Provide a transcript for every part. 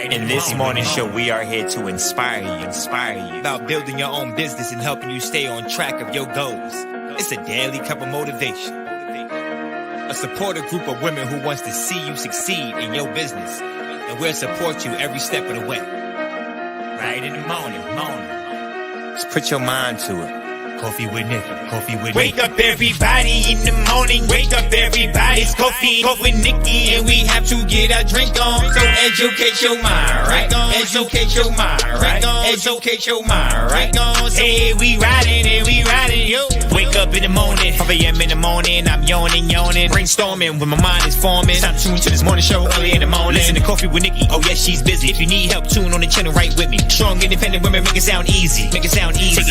In this morning show, we are here to inspire you about building your own business and helping you stay on track of your goals. It's a daily cup of motivation. A supportive group of women who wants to see you succeed in your business, and we'll support you every step of the way. Right in the morning. Just put your mind to it. Coffee with Nikkie. Wake up everybody in the morning. Wake up everybody. It's coffee with Nikkie, and we have to get our drink on. So educate your mind, right? Educate your mind, right? Educate your mind, right? Hey, we riding, yo. Wake up in the morning, 5 a.m. in the morning. I'm yawning, brainstorming when my mind is forming. Time to tune to this morning show early in the morning. Listen to Coffee with Nikkie. Oh yes, she's busy. If you need help, tune on the channel right with me. Strong, independent women make it sound easy. Take it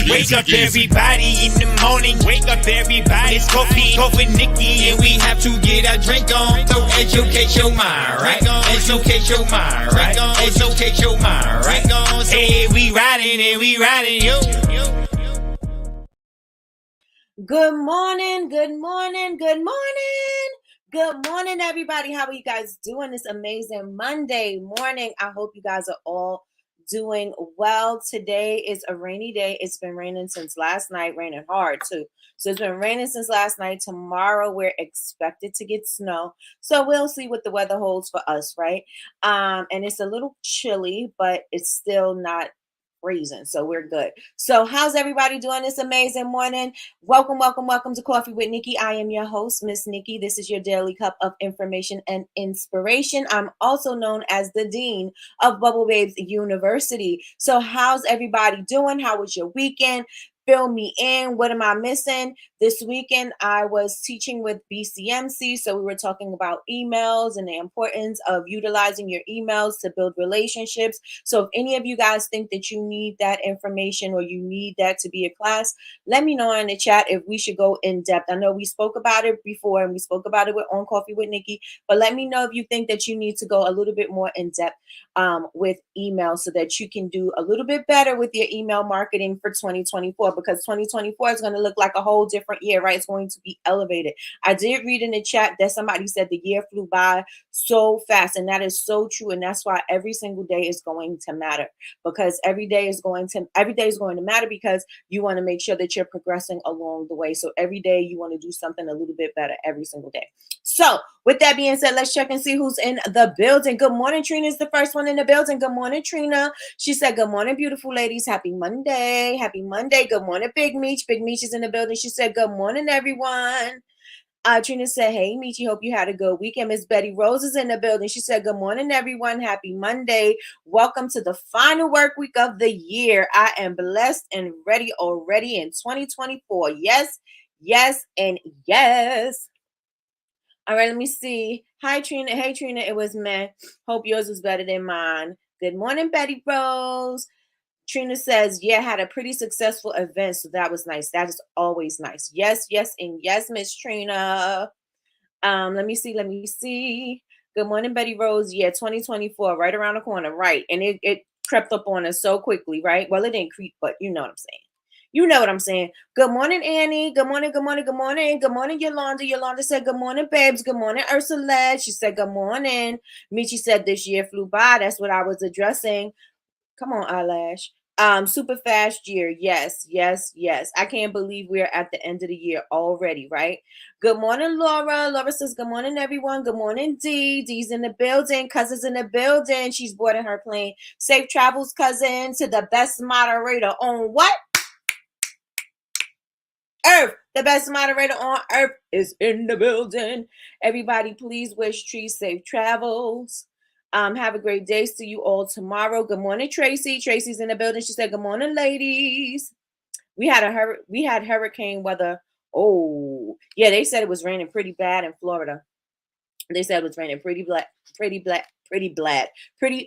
Wake up everybody in the morning. Wake up everybody. It's coffee with Nikkie, and we have to get our drink on. So educate your mind, right? Educate your mind, right? Educate your mind, right? Hey, we riding, yo. Good morning, everybody. How are you guys doing this amazing Monday morning? I hope you guys are all doing well. Today is a rainy day. It's been raining since last night, raining hard too. So it's been raining since last night. Tomorrow we're expected to get snow. So we'll see what the weather holds for us, right? And it's a little chilly, but it's still not freezing. So we're good. So how's everybody doing this amazing morning? Welcome to Coffee with Nikkie. I am your host, Miss Nikkie. This is your daily cup of information and inspiration. I'm also known as the Dean of Bubble Babes University. So how's everybody doing? How was your weekend? Fill me in. What am I missing? This weekend, I was teaching with BCMC. So we were talking about emails and the importance of utilizing your emails to build relationships. So if any of you guys think that you need that information or you need that to be a class, let me know in the chat if we should go in depth. I know we spoke about it before and we spoke about it on Coffee with Nikkie, but let me know if you think that you need to go a little bit more in depth with email so that you can do a little bit better with your email marketing for 2024, because 2024 is going to look like a whole different year, right? It's going to be elevated. I did read in the chat that somebody said the year flew by so fast, and that is so true. And that's why every single day is going to matter, because every day is going to matter, because you want to make sure that you're progressing along the way. So every day you want to do something a little bit better every single day. So with that being said, let's check and see who's in the building. Good morning. Trina is the first one in the building. Good morning, Trina. She said, good morning, beautiful ladies. Happy Monday. Happy Monday. Good morning, Big Meech. Big Meech is in the building. She said, good morning, everyone. Trina said, hey, Meechy, hope you had a good weekend. Miss Betty Rose is in the building. She said, good morning, everyone. Happy Monday. Welcome to the final work week of the year. I am blessed and ready already in 2024. Yes, and yes. All right, let me see. Hi, Trina. Hey, Trina. It was me. Hope yours was better than mine. Good morning, Betty Rose. Trina says, yeah, had a pretty successful event, so that was nice. That is always nice. Yes, and yes, Miss Trina. Let me see. Good morning, Betty Rose. Yeah, 2024, right around the corner, right? And it crept up on us so quickly, right? Well, it didn't creep, but you know what I'm saying. You know what I'm saying. Good morning, Annie. Good morning. Good morning, Yolanda. Yolanda said, good morning, babes. Good morning, Ursula. She said, good morning. Michi said, this year flew by. That's what I was addressing. Come on, Eyelash. Super fast year. Yes. I can't believe we're at the end of the year already, right? Good morning, Laura. Laura says, good morning, everyone. Good morning, Dee. Dee's in the building. Cousin's in the building. She's boarding her plane. Safe travels, cousin, to the best moderator on what? Earth. The best moderator on earth is in the building. Everybody, please wish Tree safe travels. Have a great day. See you all tomorrow. Good morning, Tracy. Tracy's in the building. She said, good morning, ladies. We had hurricane weather. Oh, yeah, they said it was raining pretty bad in Florida. They said it was raining pretty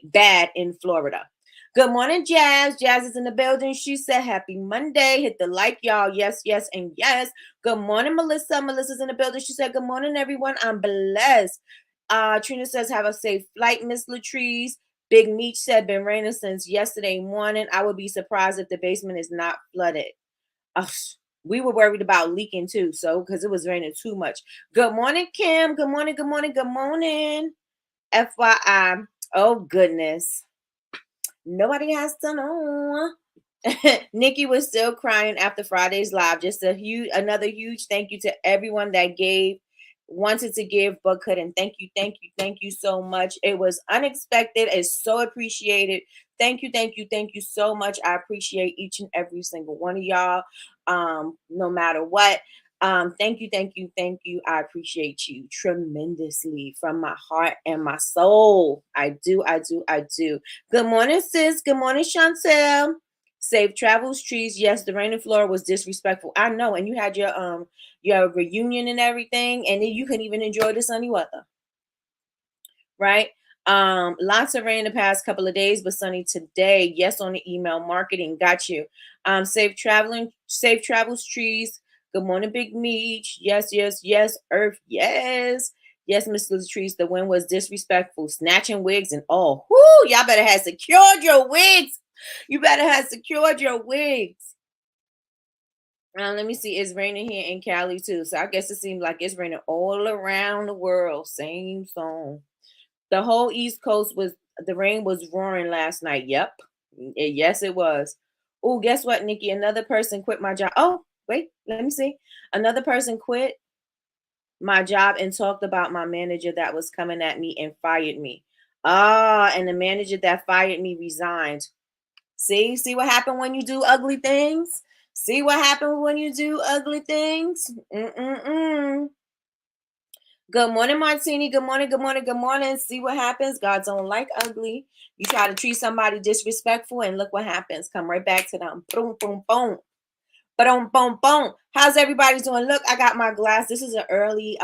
bad in Florida. Good morning, Jazz. Jazz is in the building. She said, happy Monday. Hit the like, y'all. Yes, and yes. Good morning, Melissa. Melissa's in the building. She said, good morning, everyone. I'm blessed. Trina says, have a safe flight, Miss Latrice. Big Meech said, been raining since yesterday morning. I would be surprised if the basement is not flooded. We were worried about leaking too, so because it was raining too much. Good morning, Kim. Good morning. FYI. Oh, goodness. Nobody has to know. Nikki was still crying after Friday's live. Just another huge thank you to everyone that wanted to give, but couldn't. Thank you so much. It was unexpected. It's so appreciated. Thank you so much. I appreciate each and every single one of y'all. No matter what. Thank you. I appreciate you tremendously from my heart and my soul. I do. Good morning, sis. Good morning, Chantel. Safe travels, trees. Yes, the rain in Florida was disrespectful. I know, and you had your reunion and everything, and then you couldn't even enjoy the sunny weather, right? Lots of rain the past couple of days, but sunny today. Yes, on the email marketing. Got you. Safe travels, trees. Good morning, Big Meech. Yes, Earth. Yes, Miss Latrice. The wind was disrespectful, snatching wigs and all. Whoo, y'all better have secured your wigs. You better have secured your wigs. Let me see. It's raining here in Cali too. So I guess it seems like it's raining all around the world. Same song. The whole East Coast the rain was roaring last night. Yep. Yes, it was. Oh, guess what, Nikki? Another person quit my job. Oh, wait, let me see. Another person quit my job and talked about my manager that was coming at me and fired me. And the manager that fired me resigned. See what happened when you do ugly things? See what happened when you do ugly things? Good morning, Martini. Good morning. See what happens? God don't like ugly. You try to treat somebody disrespectful, and look what happens. Come right back to them. Boom, boom, boom. Boom, boom, boom. How's everybody doing? Look, I got my glass. This is an early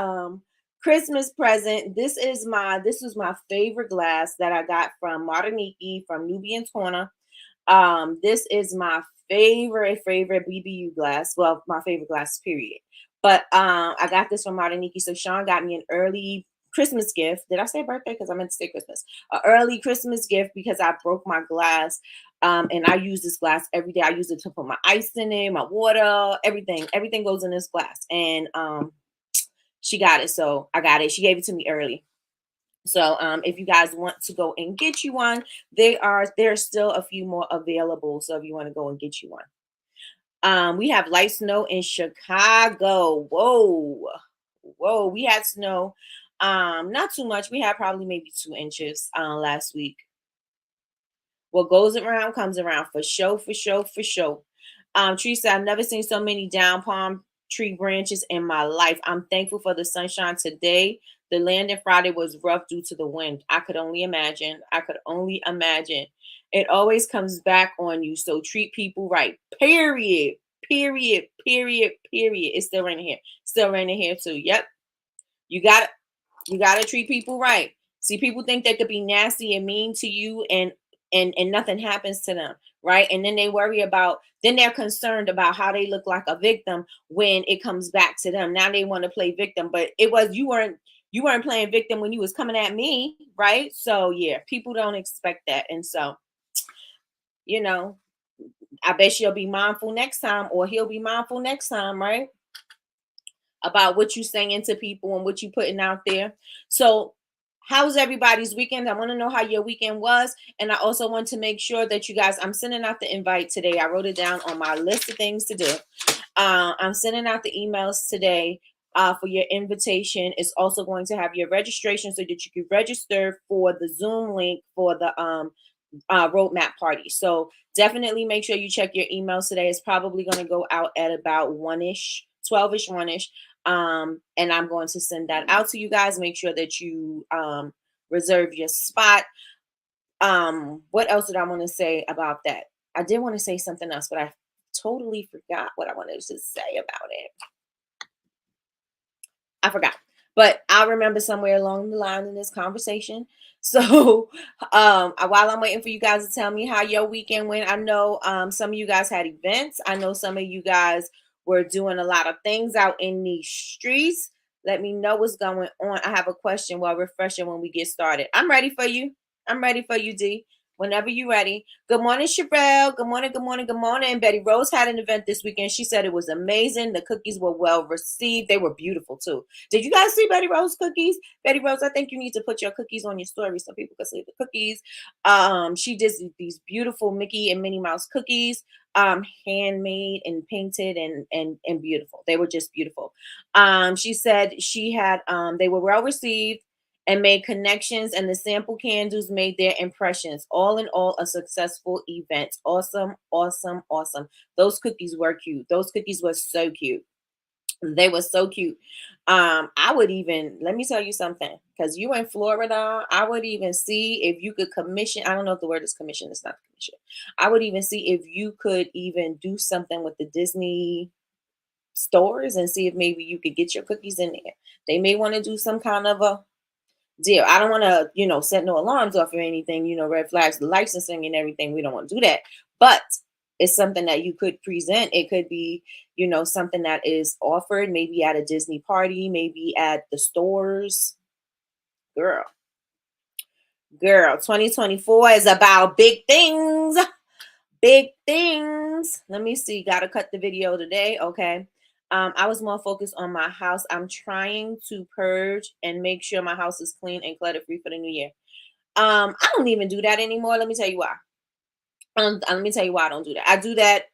Christmas present. This was my favorite glass that I got from Nikkie from Nubian Corner. This is my favorite BBU glass. Well, my favorite glass, period. But I got this from Nikkie. So Sean got me an early Christmas gift. Did I say birthday? Because I meant to say Christmas. An early Christmas gift because I broke my glass. And I use this glass every day. I use it to put my ice in it, my water, everything. Everything goes in this glass. And she got it. So I got it. She gave it to me early. So if you guys want to go and get you one, there's still a few more available. So if you want to go and get you one. We have light snow in Chicago. Whoa, we had snow. Not too much. We had probably maybe 2 inches last week. What goes around comes around, for sure. Tree said, I've never seen so many down palm tree branches in my life. I'm thankful for the sunshine today. The landing Friday was rough due to the wind. I could only imagine. It always comes back on you. So treat people right. Period. It's still raining here too. Yep. You gotta treat people right. See, people think they could be nasty and mean to you and nothing happens to them, right? And then they're concerned about how they look like a victim when it comes back to them. Now they want to play victim, but you weren't playing victim when you was coming at me, right? So yeah, people don't expect that. And so, I bet she'll be mindful next time, or he'll be mindful next time, right? About what you saying to people and what you putting out there. So how's everybody's weekend? I want to know how your weekend was. And I also want to make sure that you guys, I'm sending out the invite today. I wrote it down on my list of things to do. I'm sending out the emails today for your invitation. It's also going to have your registration so that you can register for the Zoom link for the roadmap party. So definitely make sure you check your emails today. It's probably going to go out at about 1-ish, 12-ish, 1-ish. And I'm going to send that out to you guys. Make sure that you reserve your spot. What else did I want to say about that? I did want to say something else, but I totally forgot what I wanted to say about it. I forgot, but I'll remember somewhere along the line in this conversation. So while I'm waiting for you guys to tell me how your weekend went, I know some of you guys had events. I know some of you guys were doing a lot of things out in these streets. Let me know what's going on. I have a question while refreshing when we get started. I'm ready for you. D. whenever you're ready. Good morning, Sherelle. Good morning, good morning, good morning. Betty Rose had an event this weekend. She said it was amazing. The cookies were well received. They were beautiful too. Did you guys see Betty Rose cookies? Betty Rose, I think you need to put your cookies on your story so people can see the cookies. She did these beautiful Mickey and Minnie Mouse cookies, handmade and painted and beautiful. They were just beautiful. She said she had they were well received and made connections, and the sample candles made their impressions. All in all, a successful event. Awesome, awesome, awesome. Those cookies were cute. Those cookies were so cute. They were so cute. I would even, let me tell you something, because you in Florida, I would even see if you could commission. I don't know if the word is commission, it's not commission. I would even see if you could even do something with the Disney stores and see if maybe you could get your cookies in there. They may want to do some kind of a deal. I don't want to, set no alarms off or anything, red flags, the licensing and everything. We don't want to do that. But it's something that you could present. It could be, something that is offered maybe at a Disney party, maybe at the stores. Girl, 2024 is about big things. Big things. Let me see. Got to cut the video today. Okay. I was more focused on my house. I'm trying to purge and make sure my house is clean and clutter free for the new year. I don't even do that anymore. Let me tell you why. Let me tell you why I don't do that. I do that.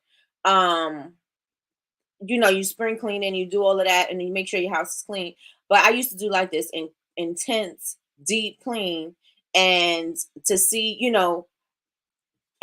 You spring clean and you do all of that and you make sure your house is clean. But I used to do like this intense, deep clean, and to see,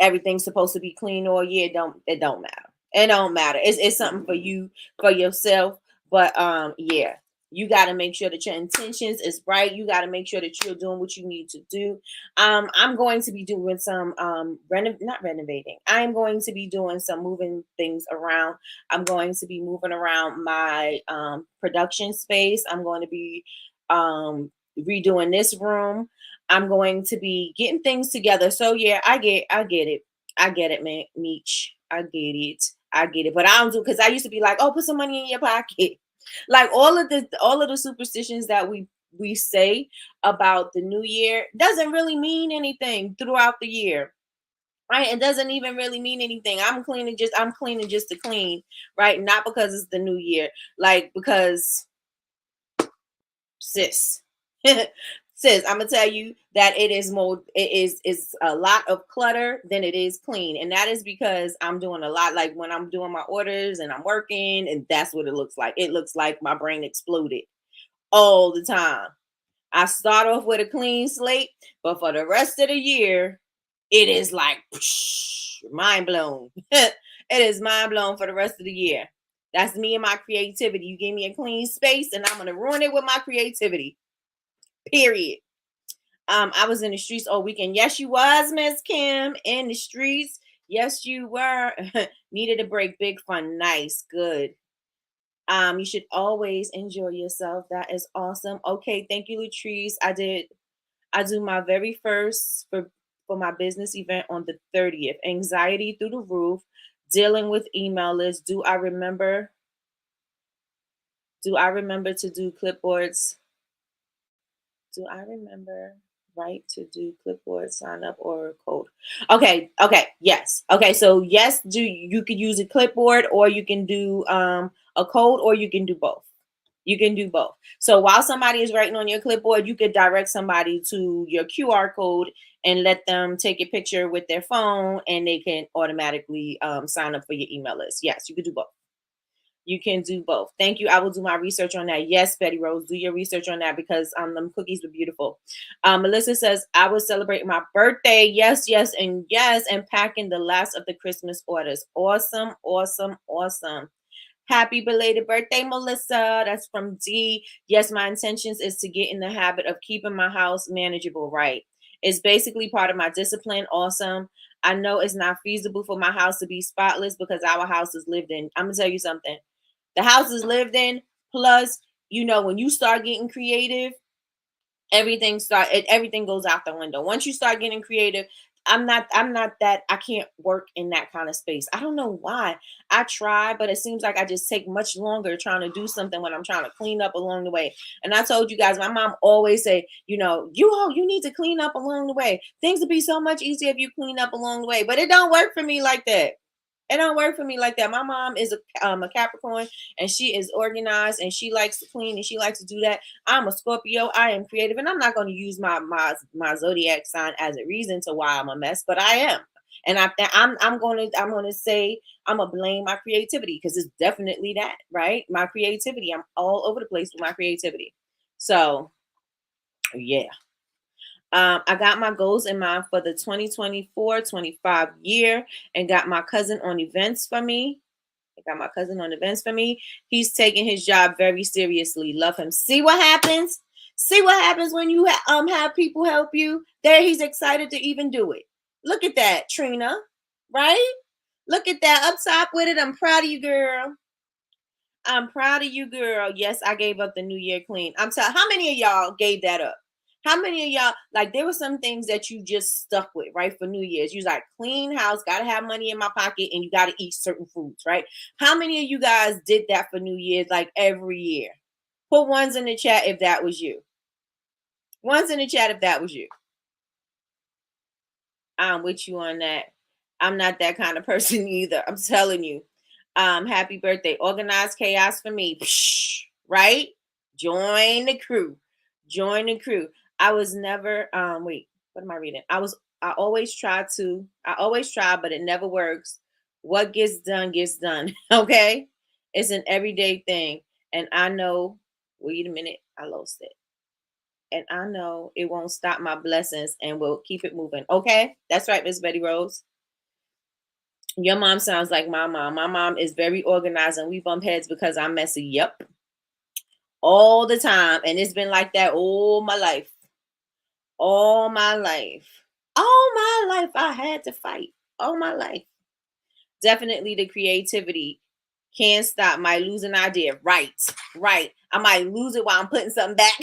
everything's supposed to be clean all year. It don't matter. It don't matter. It's something for you, for yourself. But yeah, you got to make sure that your intentions is right. You got to make sure that you're doing what you need to do. I'm going to be doing some not renovating. I'm going to be doing some moving things around. I'm going to be moving around my production space. I'm going to be redoing this room. I'm going to be getting things together. So yeah, I get it. I get it, man. Meech. I get it. But I don't do, because I used to be like, oh, put some money in your pocket. Like all of the superstitions that we say about the new year doesn't really mean anything throughout the year. Right? It doesn't even really mean anything. I'm cleaning just to clean, right? Not because it's the new year. Like, because sis. Sis, I'm gonna tell you that it's a lot of clutter than it is clean. And that is because I'm doing a lot, like when I'm doing my orders and I'm working, and that's what it looks like. It looks like my brain exploded all the time. I start off with a clean slate, but for the rest of the year, it is like mind blown. It is mind blown for the rest of the year. That's me and my creativity. You give me a clean space and I'm gonna ruin it with my creativity. Period. I was in the streets all weekend. Yes, you was, Miss Kim, in the streets. Yes, you were. Needed a break. Big fun. Nice. Good. You should always enjoy yourself. That is awesome. Okay, thank you, Latrice. I do my very first for my business event on the 30th. Anxiety through the roof. Dealing with email lists. Do I remember to do clipboards? Do I remember to do clipboard sign up or code? Okay, yes. Okay, so yes, you could use a clipboard, or you can do a code, or you can do both. You can do both. So while somebody is writing on your clipboard, you could direct somebody to your QR code and let them take a picture with their phone, and they can automatically sign up for your email list. Yes, you could do both. You can do both. Thank you. I will do my research on that. Yes, Betty Rose, do your research on that, because them cookies were beautiful. Melissa says, I will celebrate my birthday. Yes, and packing the last of the Christmas orders. Awesome, awesome, awesome. Happy belated birthday, Melissa. That's from D. Yes, my intentions is to get in the habit of keeping my house manageable, right? It's basically part of my discipline. Awesome. I know it's not feasible for my house to be spotless because our house is lived in. I'm going to tell you something. The house is lived in, plus, when you start getting creative, everything goes out the window. Once you start getting creative, I'm not that, I can't work in that kind of space. I don't know why. I try, but it seems like I just take much longer trying to do something when I'm trying to clean up along the way. And I told you guys, my mom always say, you need to clean up along the way. Things would be so much easier if you clean up along the way. But it don't work for me like that. It don't work for me like that. My mom is a Capricorn, and she is organized, and she likes to clean, and she likes to do that. I'm a Scorpio. I am creative, and I'm not going to use my zodiac sign as a reason to why I'm a mess, but I am. And I'm gonna say I'm gonna blame my creativity, because it's definitely that, right? My creativity. I'm all over the place with my creativity. So yeah. I got my goals in mind for the 2024-25 year, and got my cousin on events for me. He's taking his job very seriously. Love him. See what happens? See what happens when you have people help you? There, he's excited to even do it. Look at that, Trina. Right? Look at that. Up top with it. I'm proud of you, girl. I'm proud of you, girl. Yes, I gave up the New Year clean. I'm telling. How many of y'all gave that up? How many of y'all, like, there were some things that you just stuck with, right? For New Year's, you was like, clean house, gotta have money in my pocket, and you gotta eat certain foods, right? How many of you guys did that for New Year's, like every year? Put ones in the chat if that was you. Ones in the chat if that was you. I'm with you on that. I'm not that kind of person either. I'm telling you. Happy birthday. Organized chaos for me. Psh, right? Join the crew. Join the crew. I was never wait, what am I reading? I always try, but it never works. What gets done gets done. Okay? It's an everyday thing. And I know, wait a minute, I lost it. And I know it won't stop my blessings, and will keep it moving. Okay? That's right, Miss Betty Rose. Your mom sounds like my mom. My mom is very organized, and we bump heads because I'm messy. Yep. All the time. And it's been like that all my life. All my life. All my life I had to fight. All my life. Definitely the creativity. Can't stop. Might lose an idea. Right. Right. I might lose it while I'm putting something back.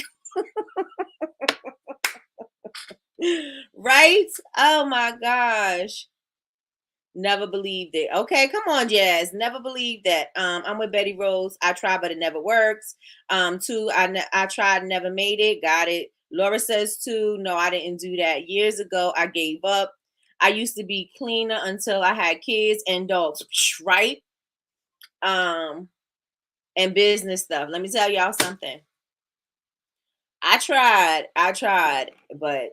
Right? Oh my gosh. Never believed it. Okay, come on, Jazz. Never believed that. I'm with Betty Rose. I try, but it never works. Two, I tried, never made it. Got it. Laura says two. No, I didn't do that. Years ago, I gave up. I used to be cleaner until I had kids and dogs. Right? And business stuff. Let me tell y'all something. I tried, but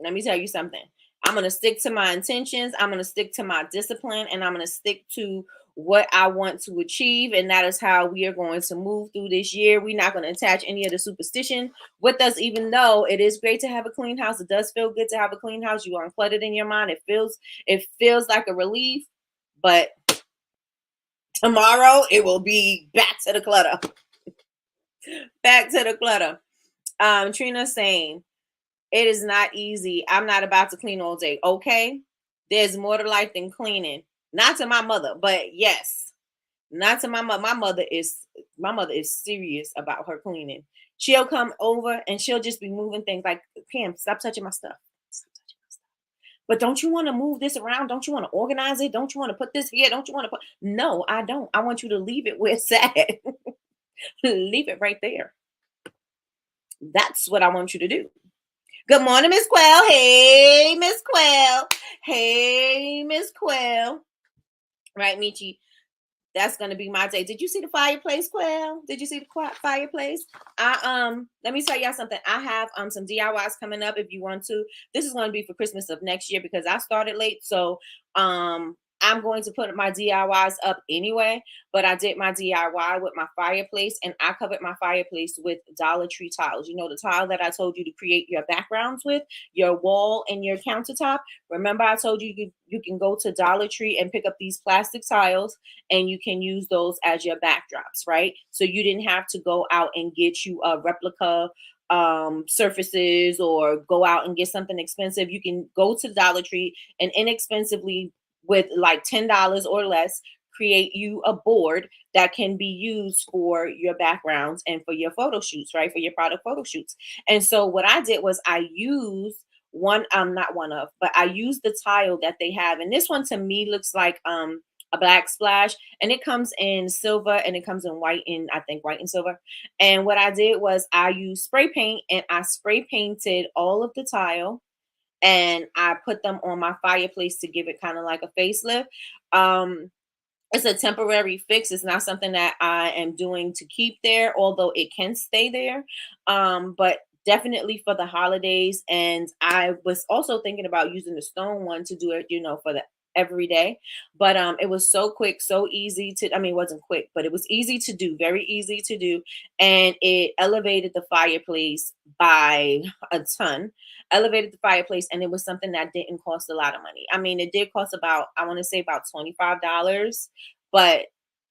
let me tell you something. I'm going to stick to my intentions. I'm going to stick to my discipline, and I'm going to stick to what I want to achieve. And that is how we are going to move through this year. We're not going to attach any of the superstition with us, even though it is great to have a clean house. It does feel good to have a clean house. You are uncluttered in your mind. It feels like a relief, but tomorrow it will be back to the clutter. Back to the clutter. Trina saying, it is not easy. I'm not about to clean all day. Okay. There's more to life than cleaning. Not to my mother, but yes. Not to my mother. My mother is serious about her cleaning. She'll come over and she'll just be moving things like, Pam, stop touching my stuff. Stop touching my stuff. But don't you want to move this around? Don't you want to organize it? Don't you want to put this here? Don't you want to put? No, I don't. I want you to leave it where it's at. Leave it right there. That's what I want you to do. Good morning, Miss Quell. Hey, Miss Quell. Hey, Miss Quell. Right, Michi. That's gonna be my day. Did you see the fireplace, Quell? Did you see the fireplace? Let me tell y'all something. I have some DIYs coming up if you want to. This is gonna be for Christmas of next year because I started late. So I'm going to put my DIYs up anyway, but I did my DIY with my fireplace, and I covered my fireplace with Dollar Tree tiles. You know, the tile that I told you to create your backgrounds with, your wall and your countertop. Remember I told you you can go to Dollar Tree and pick up these plastic tiles, and you can use those as your backdrops, right? So you didn't have to go out and get you a replica surfaces or go out and get something expensive. You can go to Dollar Tree and inexpensively, with like $10 or less, create you a board that can be used for your backgrounds and for your photo shoots, right? For your product photo shoots. And so what I did was I used not one of, but I used the tile that they have, and this one to me looks like a black splash, and it comes in silver and it comes in white, and I think white and silver. And what I did was I used spray paint and I spray painted all of the tile, and I put them on my fireplace to give it kind of like a facelift. Um, it's a temporary fix. It's not something that I am doing to keep there, although it can stay there. But definitely for the holidays. And I was also thinking about using the stone one to do it, for the every day. But it was so quick, so easy to, I mean, it wasn't quick, but it was easy to do, very easy to do. And it elevated the fireplace by a ton. Elevated the fireplace, and it was something that didn't cost a lot of money. I mean, it did cost about, I want to say about $25, but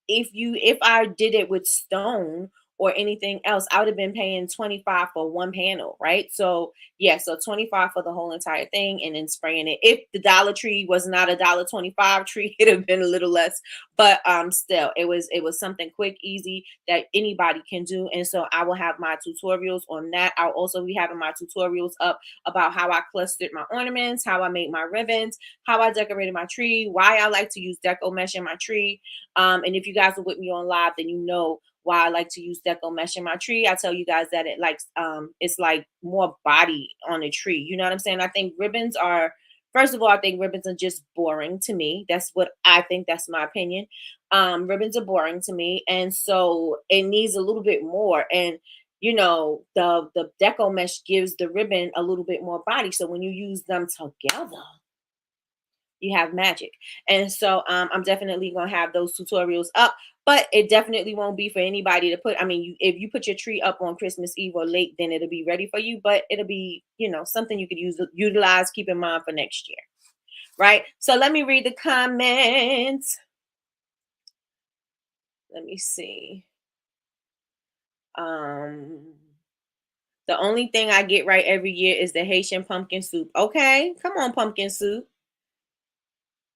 if I did it with stone or anything else, I would have been paying 25 for one panel, right? So yeah, so 25 for the whole entire thing, and then spraying it. If the Dollar Tree was not a $1.25 tree, it'd have been a little less. But still, it was something quick, easy that anybody can do. And so I will have my tutorials on that. I'll also be having my tutorials up about how I clustered my ornaments, how I made my ribbons, how I decorated my tree, why I like to use deco mesh in my tree. And if you guys are with me on live, then you know why I like to use deco mesh in my tree. I tell you guys that it's like more body on a tree. You know what I'm saying? I think ribbons are, first of all, I think ribbons are just boring to me. That's what I think. That's my opinion. Ribbons are boring to me. And so it needs a little bit more. And the deco mesh gives the ribbon a little bit more body. So when you use them together, you have magic. And so I'm definitely gonna have those tutorials up, but it definitely won't be for anybody to put. I mean, if you put your tree up on Christmas Eve or late, then it'll be ready for you, but it'll be, something you could utilize, keep in mind for next year. Right. So let me read the comments. Let me see. um the only thing I get right every year is the Haitian pumpkin soup. Okay, come on, pumpkin soup.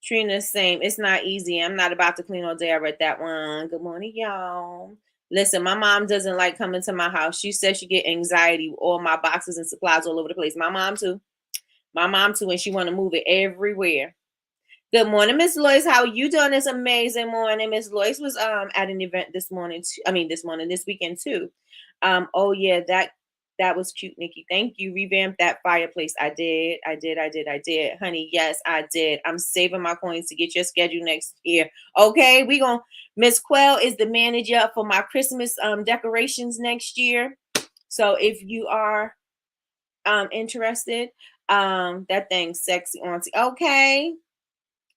Trina, same. It's not easy. I'm not about to clean all day. I read that one. Good morning, y'all. Listen, my mom doesn't like coming to my house. She says she get anxiety with all my boxes and supplies all over the place. My mom too. My mom too, and she want to move it everywhere. Good morning, Miss Lois. How are you doing this amazing morning? Miss Lois was at an event this morning. This weekend too. Oh yeah, that was cute, Nikki. Thank you. Revamped that fireplace. I did. Honey, yes, I did. I'm saving my coins to get your schedule next year. Okay, we gonna Miss Quell is the manager for my Christmas decorations next year. So if you are interested, that thing sexy auntie. Okay.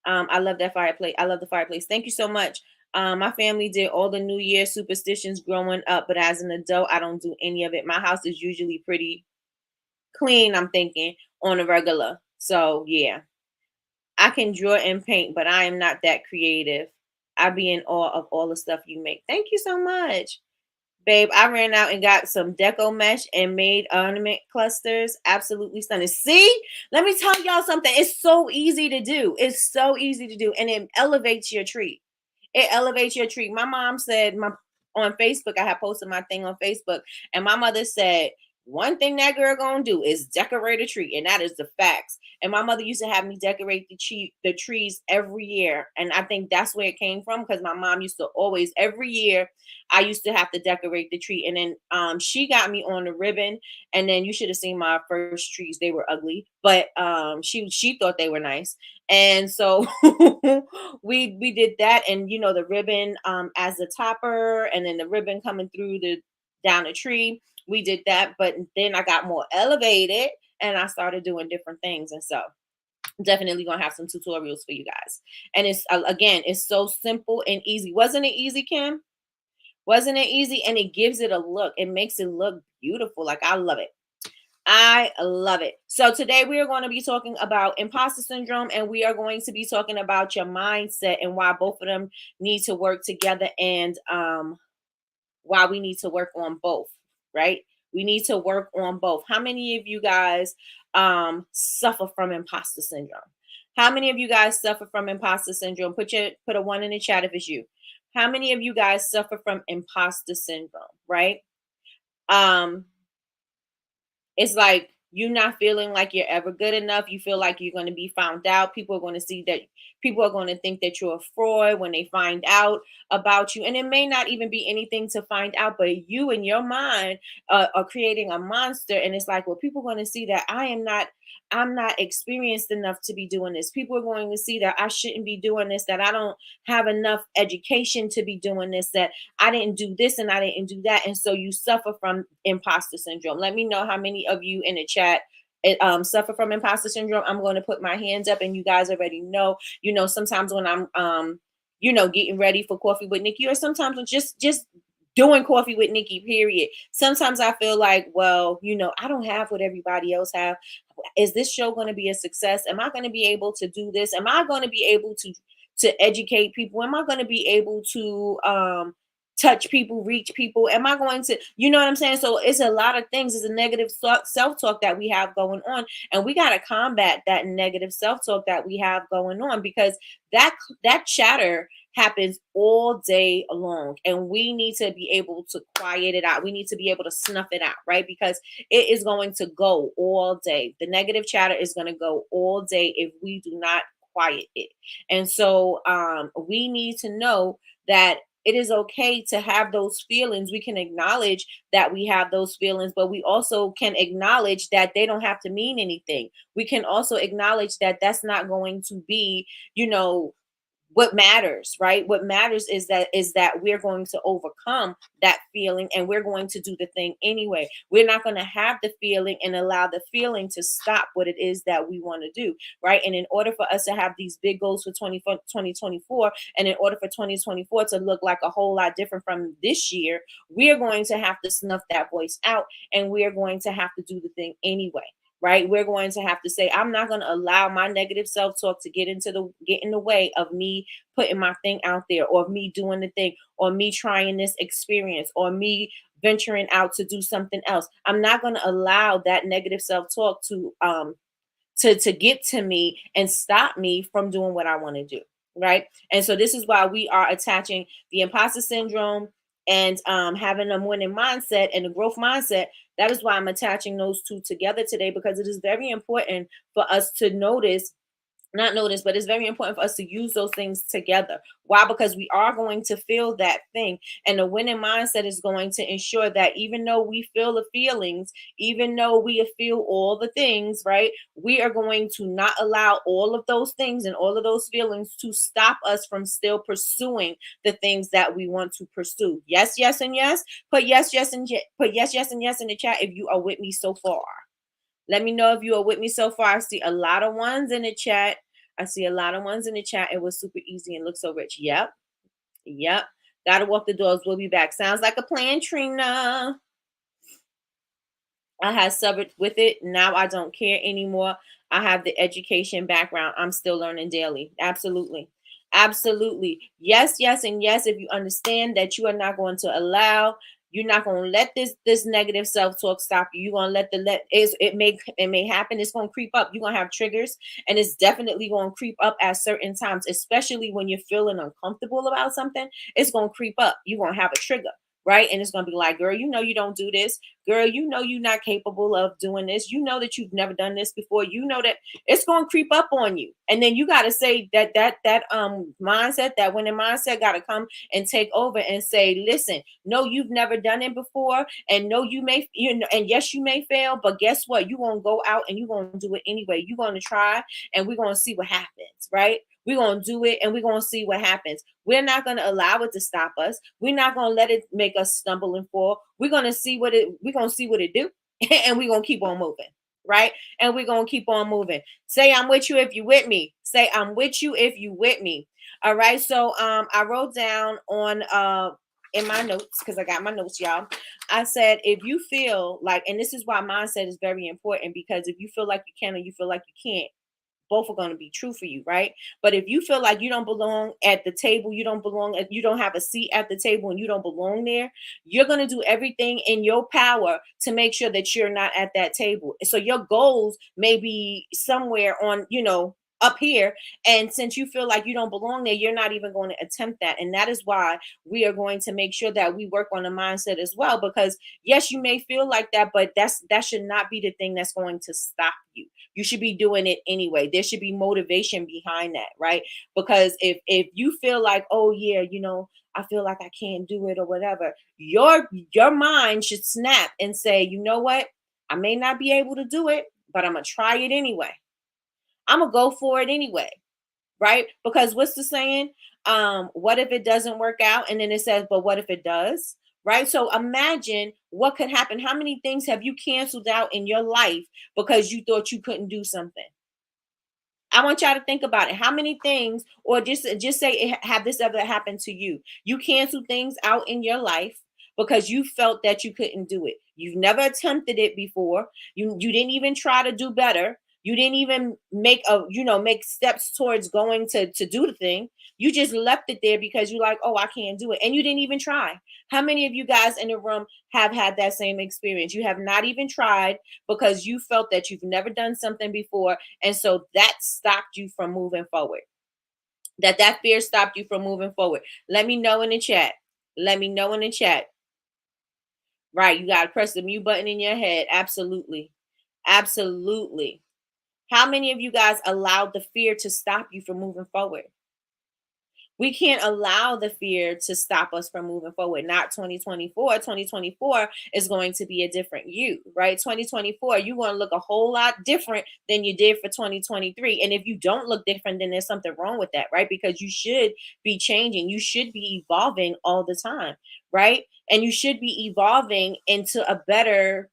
I love that fireplace. I love the fireplace. Thank you so much. My family did all the New Year superstitions growing up, but as an adult, I don't do any of it. My house is usually pretty clean, I'm thinking, on a regular. So, yeah, I can draw and paint, but I am not that creative. I be in awe of all the stuff you make. Thank you so much. Babe, I ran out and got some deco mesh and made ornament clusters. Absolutely stunning. See, let me tell y'all something. It's so easy to do. It's so easy to do, and it elevates your tree. It elevates your tree. My mom said on Facebook, I had posted my thing on Facebook, and my mother said, one thing that girl gonna do is decorate a tree, and that is the facts. And my mother used to have me decorate the trees every year, and I think that's where it came from because my mom used to always every year I used to have to decorate the tree, and then she got me on the ribbon, and then you should have seen my first trees; they were ugly, but she thought they were nice, and so we did that, and the ribbon as the topper, and then the ribbon coming through the down the tree. We did that, but then I got more elevated, and I started doing different things, and so definitely gonna have some tutorials for you guys. And it's again, it's so simple and easy. Wasn't it easy, Kim? Wasn't it easy? And it gives it a look. It makes it look beautiful. Like I love it. I love it. So today we are going to be talking about imposter syndrome, and we are going to be talking about your mindset and why both of them need to work together, and why we need to work on both, right? We need to work on both. How many of you guys suffer from imposter syndrome? How many of you guys suffer from imposter syndrome? Put a one in the chat if it's you. How many of you guys suffer from imposter syndrome, right? It's like you not feeling like you're ever good enough. You feel like you're going to be found out. People are going to think that you're a fraud when they find out about you. And it may not even be anything to find out, but you in your mind are creating a monster. And it's like, well, people are going to see that I'm not experienced enough to be doing this. People are going to see that I shouldn't be doing this, that I don't have enough education to be doing this, that I didn't do this and I didn't do that. And so you suffer from imposter syndrome. Let me know how many of you in the chat suffer from imposter syndrome. I'm going to put my hands up, and you guys already know. Sometimes when I'm getting ready for coffee with Nikki, or sometimes just doing coffee with Nikki, period. Sometimes I feel like, well, I don't have what everybody else have. Is this show going to be a success? Am I going to be able to do this? Am I going to be able to educate people? Am I going to be able to touch people, reach people? Am I going to, you know what I'm saying? So it's a lot of things. It's a negative self-talk that we have going on, and we got to combat that negative self-talk that we have going on, because that chatter happens all day long, and we need to be able to quiet it out. We need to be able to snuff it out, right? Because it is going to go all day. The negative chatter is going to go all day if we do not quiet it. And so we need to know that it is okay to have those feelings. We can acknowledge that we have those feelings, but we also can acknowledge that they don't have to mean anything. We can also acknowledge that that's not going to be, what matters, right? What matters is that we're going to overcome that feeling, and we're going to do the thing anyway. We're not going to have the feeling and allow the feeling to stop what it is that we want to do, right? And in order for us to have these big goals for 2024, and in order for 2024 to look like a whole lot different from this year, we are going to have to snuff that voice out, and we are going to have to do the thing anyway. Right? We're going to have to say, I'm not going to allow my negative self-talk to get in the way of me putting my thing out there, or me doing the thing, or me trying this experience, or me venturing out to do something else. I'm not going to allow that negative self-talk to get to me and stop me from doing what I want to do. Right? And so this is why we are attaching the imposter syndrome and having a winning mindset and a growth mindset. That is why I'm attaching those two together today, because it is very important for us to not notice, but it's very important for us to use those things together. Why? Because we are going to feel that thing. And the winning mindset is going to ensure that even though we feel the feelings, even though we feel all the things, right, we are going to not allow all of those things and all of those feelings to stop us from still pursuing the things that we want to pursue. Yes, yes, and yes. Put yes, yes, and yes in the chat if you are with me so far. Let me know if you are with me so far. I see a lot of ones in the chat. It was super easy and looks so rich. Yep. Gotta walk the dogs. We'll be back. Sounds like a plan, Trina. I had suffered with it. Now I don't care anymore. I have the education background. I'm still learning daily. Absolutely. Yes, yes, and yes. If you understand that you are not going to allow, you're not going to let this negative self-talk stop you. You're going to it may happen. It's going to creep up. You're going to have triggers, and it's definitely going to creep up at certain times, especially when you're feeling uncomfortable about something. It's going to creep up. You're going to have a trigger. Right? And it's going to be like, girl, you don't do this. Girl, you're not capable of doing this. You know that you've never done this before. You know that it's going to creep up on you. And then you got to say that mindset, that winning mindset got to come and take over and say, listen, no, you've never done it before. And no, and yes, you may fail, but guess what? You're going to go out and you're going to do it anyway. You're going to try, and we're going to see what happens. Right? We're going to do it, and we're going to see what happens. We're not going to allow it to stop us. We're not going to let it make us stumble and fall. We're going to see what it do, and we're going to keep on moving, right? And we're going to keep on moving. Say, I'm with you if you with me. Say, I'm with you if you with me. All right. So I wrote down on in my notes, because I got my notes, y'all. I said, if you feel like, and this is why mindset is very important, because if you feel like you can or you feel like you can't, both are going to be true for you, right? But if you feel like you don't belong at the table, you don't have a seat at the table, and you don't belong there, you're going to do everything in your power to make sure that you're not at that table. So your goals may be somewhere on, up here. And since you feel like you don't belong there, you're not even going to attempt that. And that is why we are going to make sure that we work on the mindset as well. Because yes, you may feel like that, but that should not be the thing that's going to stop you. You should be doing it anyway. There should be motivation behind that, right? Because if you feel like, oh yeah, I feel like I can't do it or whatever, your mind should snap and say, you know what? I may not be able to do it, but I'm gonna try it anyway. I'm gonna go for it anyway, right? Because what's the saying? What if it doesn't work out? And then it says, but what if it does? Right? So imagine what could happen. How many things have you canceled out in your life because you thought you couldn't do something? I want y'all to think about it. How many things, or just say, have this ever happened to you? You canceled things out in your life because you felt that you couldn't do it. You've never attempted it before. You didn't even try to do better. You didn't even make steps towards going to do the thing. You just left it there because you're like, oh, I can't do it, and you didn't even try. How many of you guys in the room have had that same experience? You have not even tried because you felt that you've never done something before, and so that stopped you from moving forward. That fear stopped you from moving forward. Let me know in the chat. Let me know in the chat. Right, you got to press the mute button in your head. Absolutely. Absolutely. How many of you guys allowed the fear to stop you from moving forward? We can't allow the fear to stop us from moving forward. Not 2024. 2024 is going to be a different you, right? 2024, you're going to look a whole lot different than you did for 2023. And if you don't look different, then there's something wrong with that, right? Because you should be changing. You should be evolving all the time, right? And you should be evolving into a better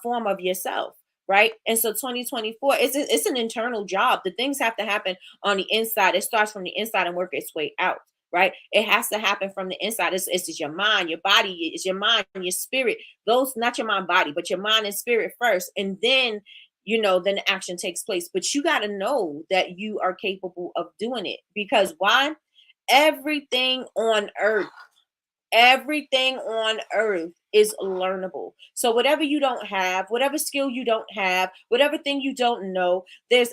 form of yourself, right? And so 2024, it's an internal job. The things have to happen on the inside. It starts from the inside and work its way out, right? It has to happen from the inside. It's your mind, your body, it's your mind, your spirit. Those, not your mind, body, but your mind and spirit first. And then, then the action takes place. But you got to know that you are capable of doing it. Because why? Everything on earth Everything on earth is learnable. So whatever you don't have, whatever skill you don't have, whatever thing you don't know, there's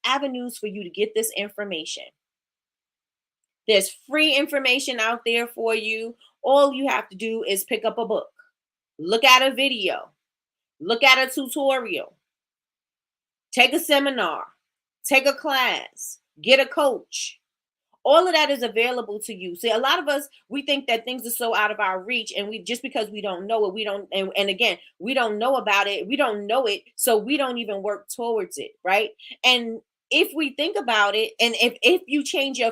avenues for you to get this information. There's free information out there for you. All you have to do is pick up a book, look at a video, look at a tutorial, take a seminar, take a class, get a coach. All of that is available to you. See, a lot of us, we think that things are so out of our reach, and we, just because we don't know it, we don't, and again, we don't know about it, we don't know it, so we don't even work towards it, right? And if we think about it, and if you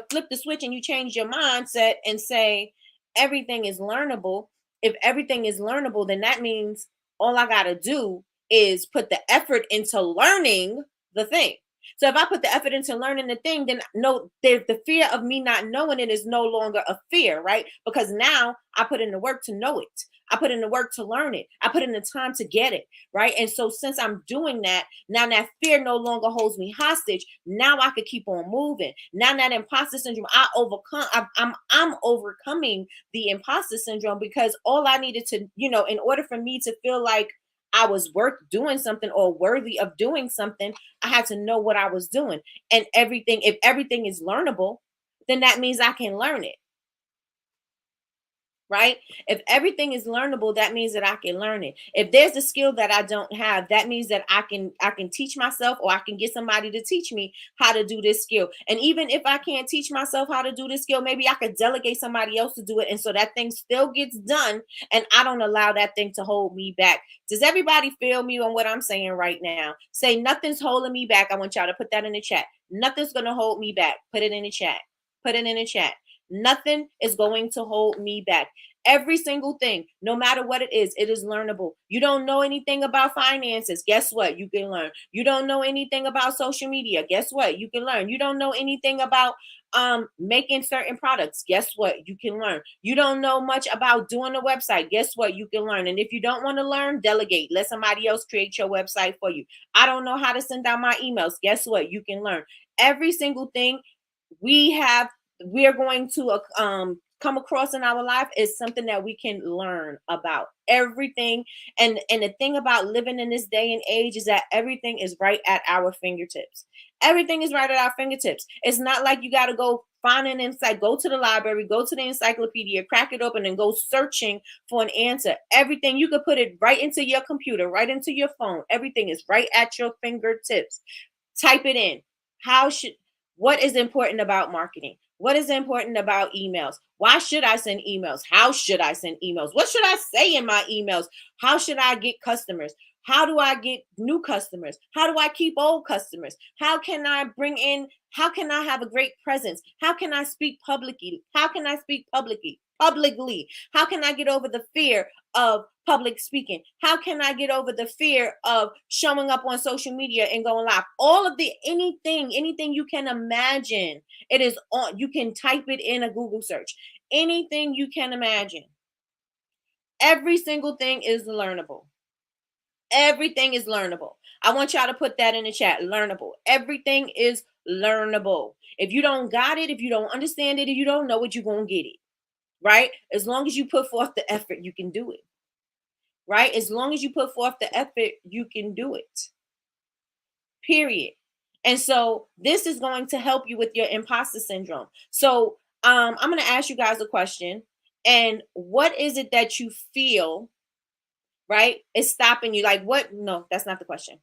flip the switch and you change your mindset and say everything is learnable, if everything is learnable, then that means all I gotta do is put the effort into learning the thing. So if I put the effort into learning the thing, then no, the fear of me not knowing it is no longer a fear, right? Because now I put in the work to know it. I put in the work to learn it. I put in the time to get it, right? And so since I'm doing that, now that fear no longer holds me hostage. Now I could keep on moving. Now that imposter syndrome, I'm overcoming the imposter syndrome, because all I needed to, in order for me to feel like I was worth doing something or worthy of doing something, I had to know what I was doing. And if everything is learnable, then that means I can learn it. Right? If everything is learnable, that means that I can learn it. If there's a skill that I don't have, that means that I can teach myself, or I can get somebody to teach me how to do this skill. And even if I can't teach myself how to do this skill, maybe I could delegate somebody else to do it. And so that thing still gets done, and I don't allow that thing to hold me back. Does everybody feel me on what I'm saying right now? Say nothing's holding me back. I want y'all to put that in the chat. Nothing's going to hold me back. Put it in the chat. Put it in the chat. Nothing is going to hold me back. Every single thing, no matter what it is learnable. You don't know anything about finances. Guess what? You can learn. You don't know anything about social media. Guess what? You can learn. You don't know anything about making certain products. Guess what? You can learn. You don't know much about doing a website. Guess what? You can learn. And if you don't want to learn, delegate. Let somebody else create your website for you. I don't know how to send out my emails. Guess what? You can learn. Every single thing we are going to come across in our life is something that we can learn about. Everything, and the thing about living in this day and age is that everything is right at our fingertips. Everything is right at our fingertips. It's not like you got to go find an insight, go to the library, go to the encyclopedia, crack it open, and go searching for an answer. Everything, you could put it right into your computer, right into your phone. Everything is right at your fingertips. Type it in. What is important about marketing? What is important about emails? Why should I send emails? How should I send emails? What should I say in my emails? How should I get customers? How do I get new customers? How do I keep old customers? How can I have a great presence? How can I speak publicly? How can I speak publicly? Publicly. How can I get over the fear of public speaking? How can I get over the fear of showing up on social media and going live? All of the anything you can imagine, it is on. You can type it in a Google search. Anything you can imagine. Every single thing is learnable. Everything is learnable. I want y'all to put that in the chat. Learnable. Everything is learnable. If you don't got it, if you don't understand it, if you don't know it, you're going to get it. Right? As long as you put forth the effort, you can do it. Right? As long as you put forth the effort, you can do it. Period. And so this is going to help you with your imposter syndrome. So I'm going to ask you guys a question. And what is it that you feel, right, is stopping you? Like what? No, that's not the question.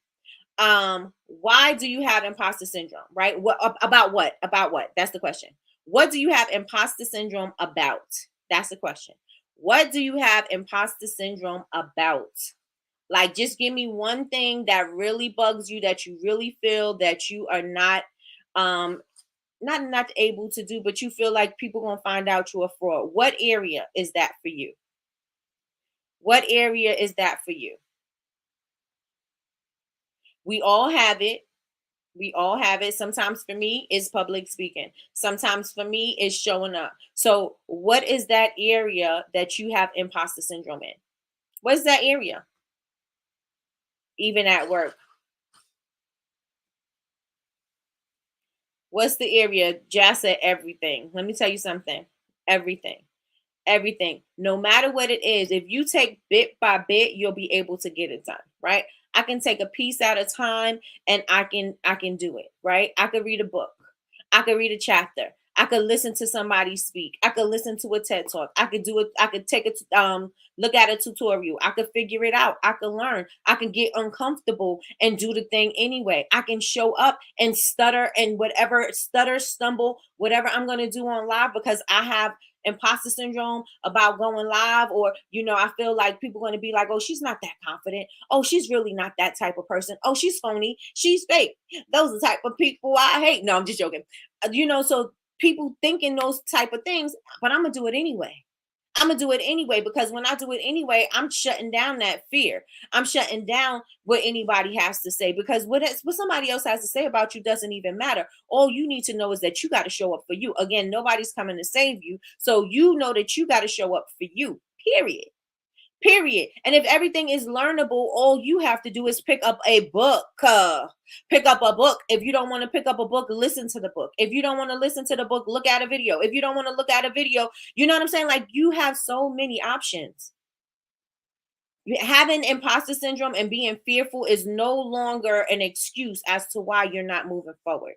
Why do you have imposter syndrome? Right? About what? About what? That's the question. What do you have imposter syndrome about? That's the question. What do you have imposter syndrome about? Like, just give me one thing that really bugs you, that you really feel that you are not able to do, but you feel like people gonna find out you're a fraud. What area is that for you? What area is that for you? We all have it. We all have it. Sometimes for me, it's public speaking. Sometimes for me, it's showing up. So, what is that area that you have imposter syndrome in? What's that area? Even at work. What's the area? Jazz said everything. Let me tell you something. Everything. Everything. No matter what it is, if you take bit by bit, you'll be able to get it done, right? I can take a piece at a time and I can do it, right? I could read a book. I could read a chapter. I could listen to somebody speak. I could listen to a TED talk. I could do it. I could take it, look at a tutorial. I could figure it out. I could learn. I can get uncomfortable and do the thing anyway. I can show up and stutter and whatever, stutter, stumble, whatever I'm going to do on live, because I have imposter syndrome about going live, or I feel like people are going to be like, oh, she's not that confident, oh, she's really not that type of person, oh, she's phony, she's fake. Those are the type of people I hate. No, I'm just joking. So people thinking those type of things, but I'm gonna do it anyway. I'm gonna do it anyway, because when I do it anyway, I'm shutting down that fear. I'm shutting down what anybody has to say, because what somebody else has to say about you doesn't even matter. All you need to know is that you got to show up for you. Again, nobody's coming to save you, so you know that you got to show up for you. Period. Period. And if everything is learnable, all you have to do is pick up a book. Pick up a book. If you don't want to pick up a book, listen to the book. If you don't want to listen to the book, look at a video. If you don't want to look at a video, you know what I'm saying? Like, you have so many options. Having imposter syndrome and being fearful is no longer an excuse as to why you're not moving forward.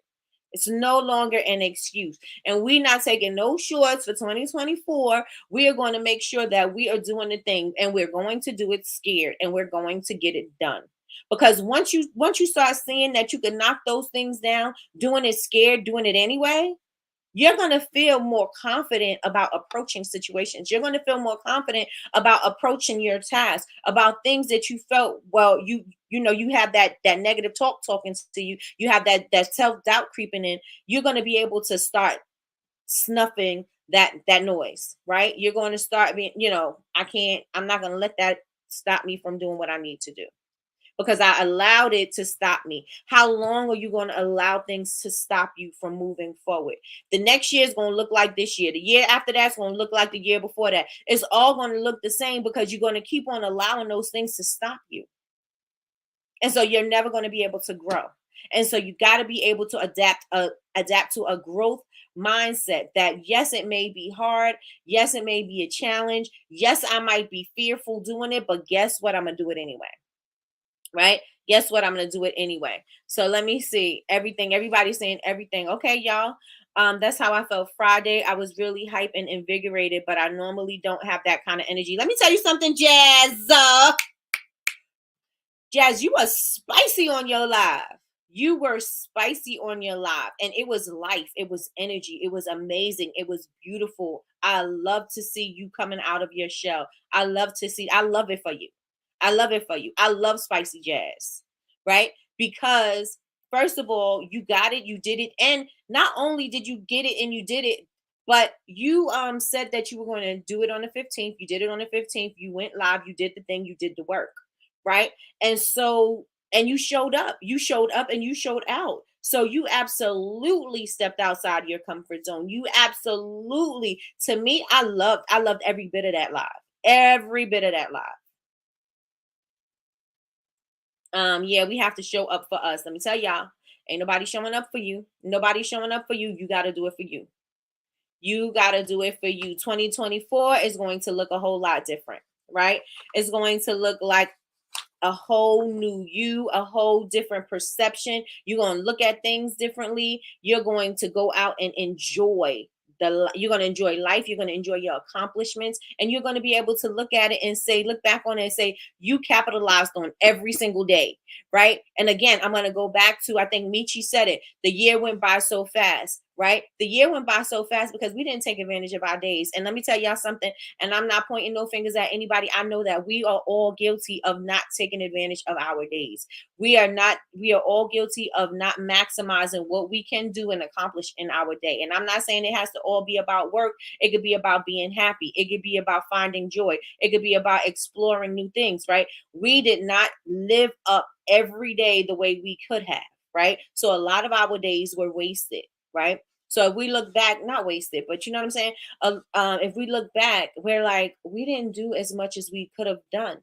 It's no longer an excuse. And we're not taking no shorts for 2024. We are going to make sure that we are doing the thing, and we're going to do it scared, and we're going to get it done. Because once you start seeing that you can knock those things down, doing it scared, doing it anyway, you're going to feel more confident about approaching situations. You're going to feel more confident about approaching your tasks, about things that you felt, well, you have that negative talking to you. You have that self-doubt creeping in. You're going to be able to start snuffing that noise, right? You're going to start being, I'm not going to let that stop me from doing what I need to do, because I allowed it to stop me. How long are you going to allow things to stop you from moving forward? The next year is going to look like this year. The year after that's going to look like the year before that. It's all going to look the same, because you're going to keep on allowing those things to stop you. And so you're never going to be able to grow. And so you got to be able to adapt to a growth mindset that yes, it may be hard. Yes, it may be a challenge. Yes, I might be fearful doing it, but guess what? I'm going to do it anyway. Right? Guess what? I'm going to do it anyway. So let me see everything. Everybody's saying everything. Okay, y'all. That's how I felt Friday. I was really hyped and invigorated, but I normally don't have that kind of energy. Let me tell you something, Jazz. Jazz, you were spicy on your live. You were spicy on your live, and it was life. It was energy. It was amazing. It was beautiful. I love to see you coming out of your shell. I love it for you. I love it for you. I love spicy Jazz, right? Because first of all, you got it, you did it, and not only did you get it and you did it, but you said that you were going to do it on the 15th. You did it on the 15th. You went live. You did the thing. You did the work, right? And so, and you showed up. You showed up and you showed out. So you absolutely stepped outside of your comfort zone. You absolutely, to me, I loved every bit of that live. Every bit of that live. Yeah, we have to show up for us. Let me tell y'all, ain't nobody showing up for you. Nobody showing up for you. You got to do it for you. You got to do it for you. 2024 is going to look a whole lot different, right? It's going to look like a whole new you, a whole different perception. You're going to look at things differently. You're going to go out and enjoy you're going to enjoy life. You're going to enjoy your accomplishments, and you're going to be able to look at it and say, look back on it and say, you capitalized on every single day, right? And again, I'm going to go back to, I think Michi said it, the year went by so fast, right? The year went by so fast because we didn't take advantage of our days. And let me tell y'all something, and I'm not pointing no fingers at anybody. I know that we are all guilty of not taking advantage of our days. We are all guilty of not maximizing what we can do and accomplish in our day. And I'm not saying it has to all be about work. It could be about being happy. It could be about finding joy. It could be about exploring new things, right? We did not live up every day the way we could have, right? So a lot of our days were wasted, right? So if we look back, not wasted, but you know what I'm saying? If we look back, we're like, we didn't do as much as we could have done.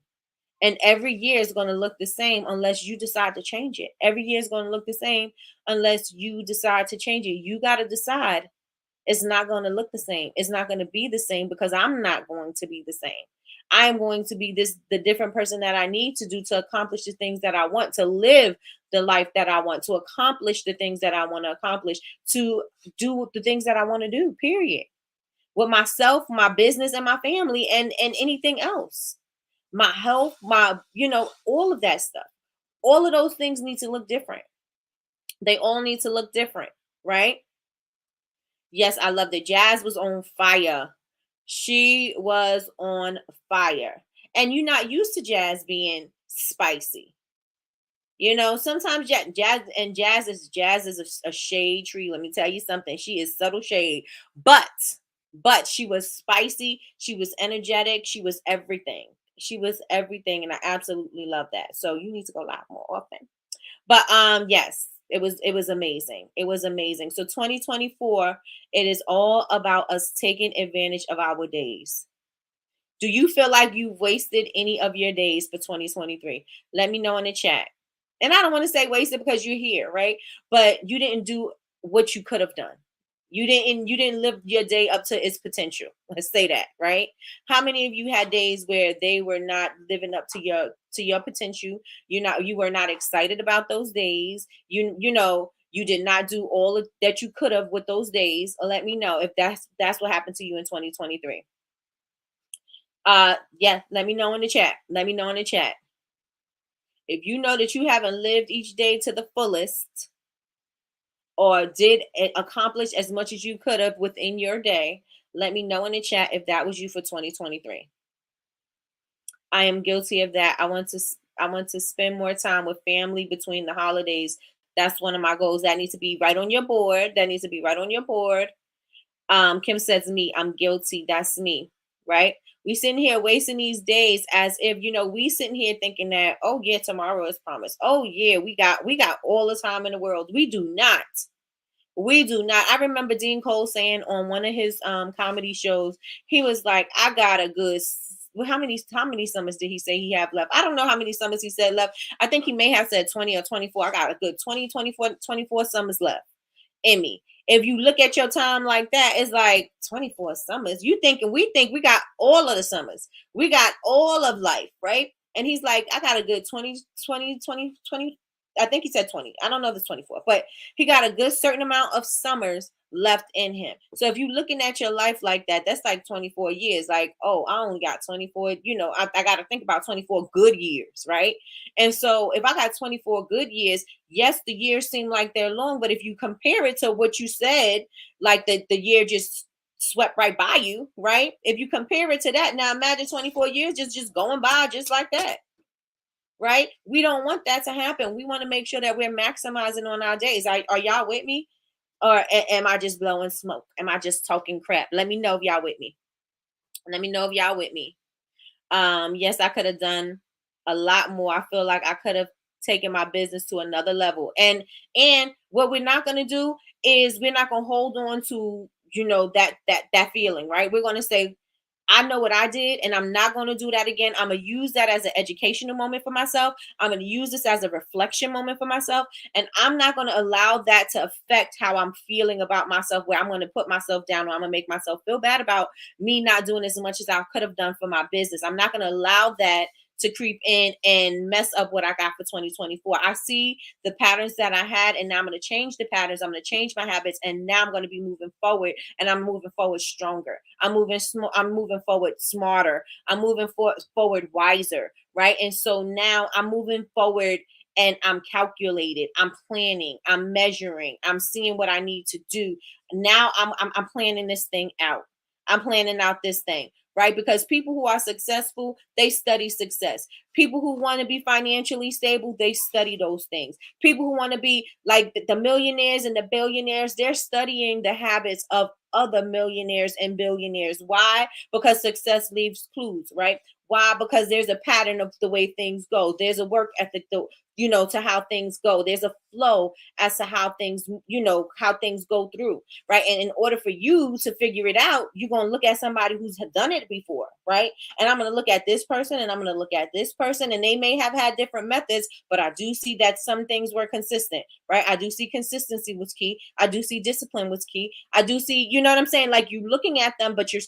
And every year is going to look the same unless you decide to change it. Every year is going to look the same unless you decide to change it. You got to decide. It's not going to look the same. It's not going to be the same because I'm not going to be the same. I am going to be the different person that I need to do to accomplish the things that I want, to live the life that I want, to accomplish the things that I want to accomplish, to do the things that I want to do, period. With myself, my business, and my family, and anything else. My health, all of that stuff. All of those things need to look different. They all need to look different, right? Yes, I love that. Jazz was on fire. She was on fire. And you're not used to Jazz being spicy. Sometimes jazz is a shade tree. Let me tell you something. She is subtle shade, but she was spicy. She was energetic. She was everything. She was everything, and I absolutely love that. So you need to go live more often. But yes, it was amazing. It was amazing. So 2024, it is all about us taking advantage of our days. Do you feel like you've wasted any of your days for 2023? Let me know in the chat. And I don't want to say wasted because you're here, right? But you didn't do what you could have done. You didn't live your day up to its potential. Let's say that, right? How many of you had days where they were not living up to your potential? You were not excited about those days. You did not do all that you could have with those days. Let me know if that's what happened to you in 2023. Yeah, let me know in the chat. Let me know in the chat. If you know that you haven't lived each day to the fullest or did accomplish as much as you could have within your day, let me know in the chat if that was you for 2023. I am guilty of that. I want to spend more time with family between the holidays. That's one of my goals. That needs to be right on your board. That needs to be right on your board. Kim says me. I'm guilty. That's me, right? We sitting here wasting these days as if, we sitting here thinking that, oh yeah, tomorrow is promised. Oh yeah, we got all the time in the world. We do not. We do not. I remember Dean Cole saying on one of his comedy shows, he was like, I got a good how many summers did he say he have left? I don't know how many summers he said left. I think he may have said 20 or 24. I got a good 20, 24 summers left in me. If you look at your time like that, it's like 24 summers. You thinking we think we got all of the summers. We got all of life, right? And he's like, I got a good 20, 20, 20, 20. I think he said 20. I don't know if it's 24, but he got a good certain amount of summers left in him. So if you're looking at your life like that, that's like 24 years. Like, oh, I only got 24, I got to think about 24 good years, right? And so if I got 24 good years, yes, the years seem like they're long, but if you compare it to what you said, like the year just swept right by you, right? If you compare it to that, now imagine 24 years just going by just like that, right? We don't want that to happen. We want to make sure that we're maximizing on our days. Are y'all with me? Or am I just blowing smoke? Am I just talking crap? Let me know if y'all with me. Let me know if y'all with me. Yes, I could have done a lot more. I feel like I could have taken my business to another level. And what we're not going to do is we're not going to hold on to, that feeling, right? We're going to say, I know what I did, and I'm not going to do that again. I'm going to use that as an educational moment for myself. I'm going to use this as a reflection moment for myself. And I'm not going to allow that to affect how I'm feeling about myself, where I'm going to put myself down, or I'm going to make myself feel bad about me not doing as much as I could have done for my business. I'm not going to allow that to creep in and mess up what I got for 2024. I see the patterns that I had, and now I'm going to change the patterns. I'm going to change my habits, and now I'm going to be moving forward, and I'm moving forward stronger. I'm moving forward smarter. I'm moving forward wiser, right? And so now I'm moving forward, and I'm calculated. I'm planning. I'm measuring. I'm seeing what I need to do. Now I'm planning this thing out. I'm planning out this thing, right? Because people who are successful, they study success. People who want to be financially stable, they study those things. People who want to be like the millionaires and the billionaires, they're studying the habits of other millionaires and billionaires. Why? Because success leaves clues, right? Why? Because there's a pattern of the way things go. There's a work ethic, to how things go. There's a flow as to how things, how things go through, right? And in order for you to figure it out, you're going to look at somebody who's done it before, right? And I'm going to look at this person, and I'm going to look at this person, and they may have had different methods, but I do see that some things were consistent, right? I do see consistency was key. I do see discipline was key. I do see, you know what I'm saying? Like, you looking at them, but you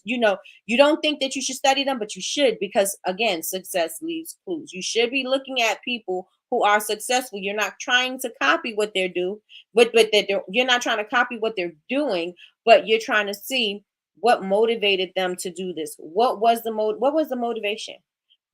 don't think that you should study them, but you should, because again, success leaves clues. You should be looking at people who are successful. You're not trying to copy what they're doing, you're not trying to copy what they're doing, but you're trying to see what motivated them to do this. What was the motivation?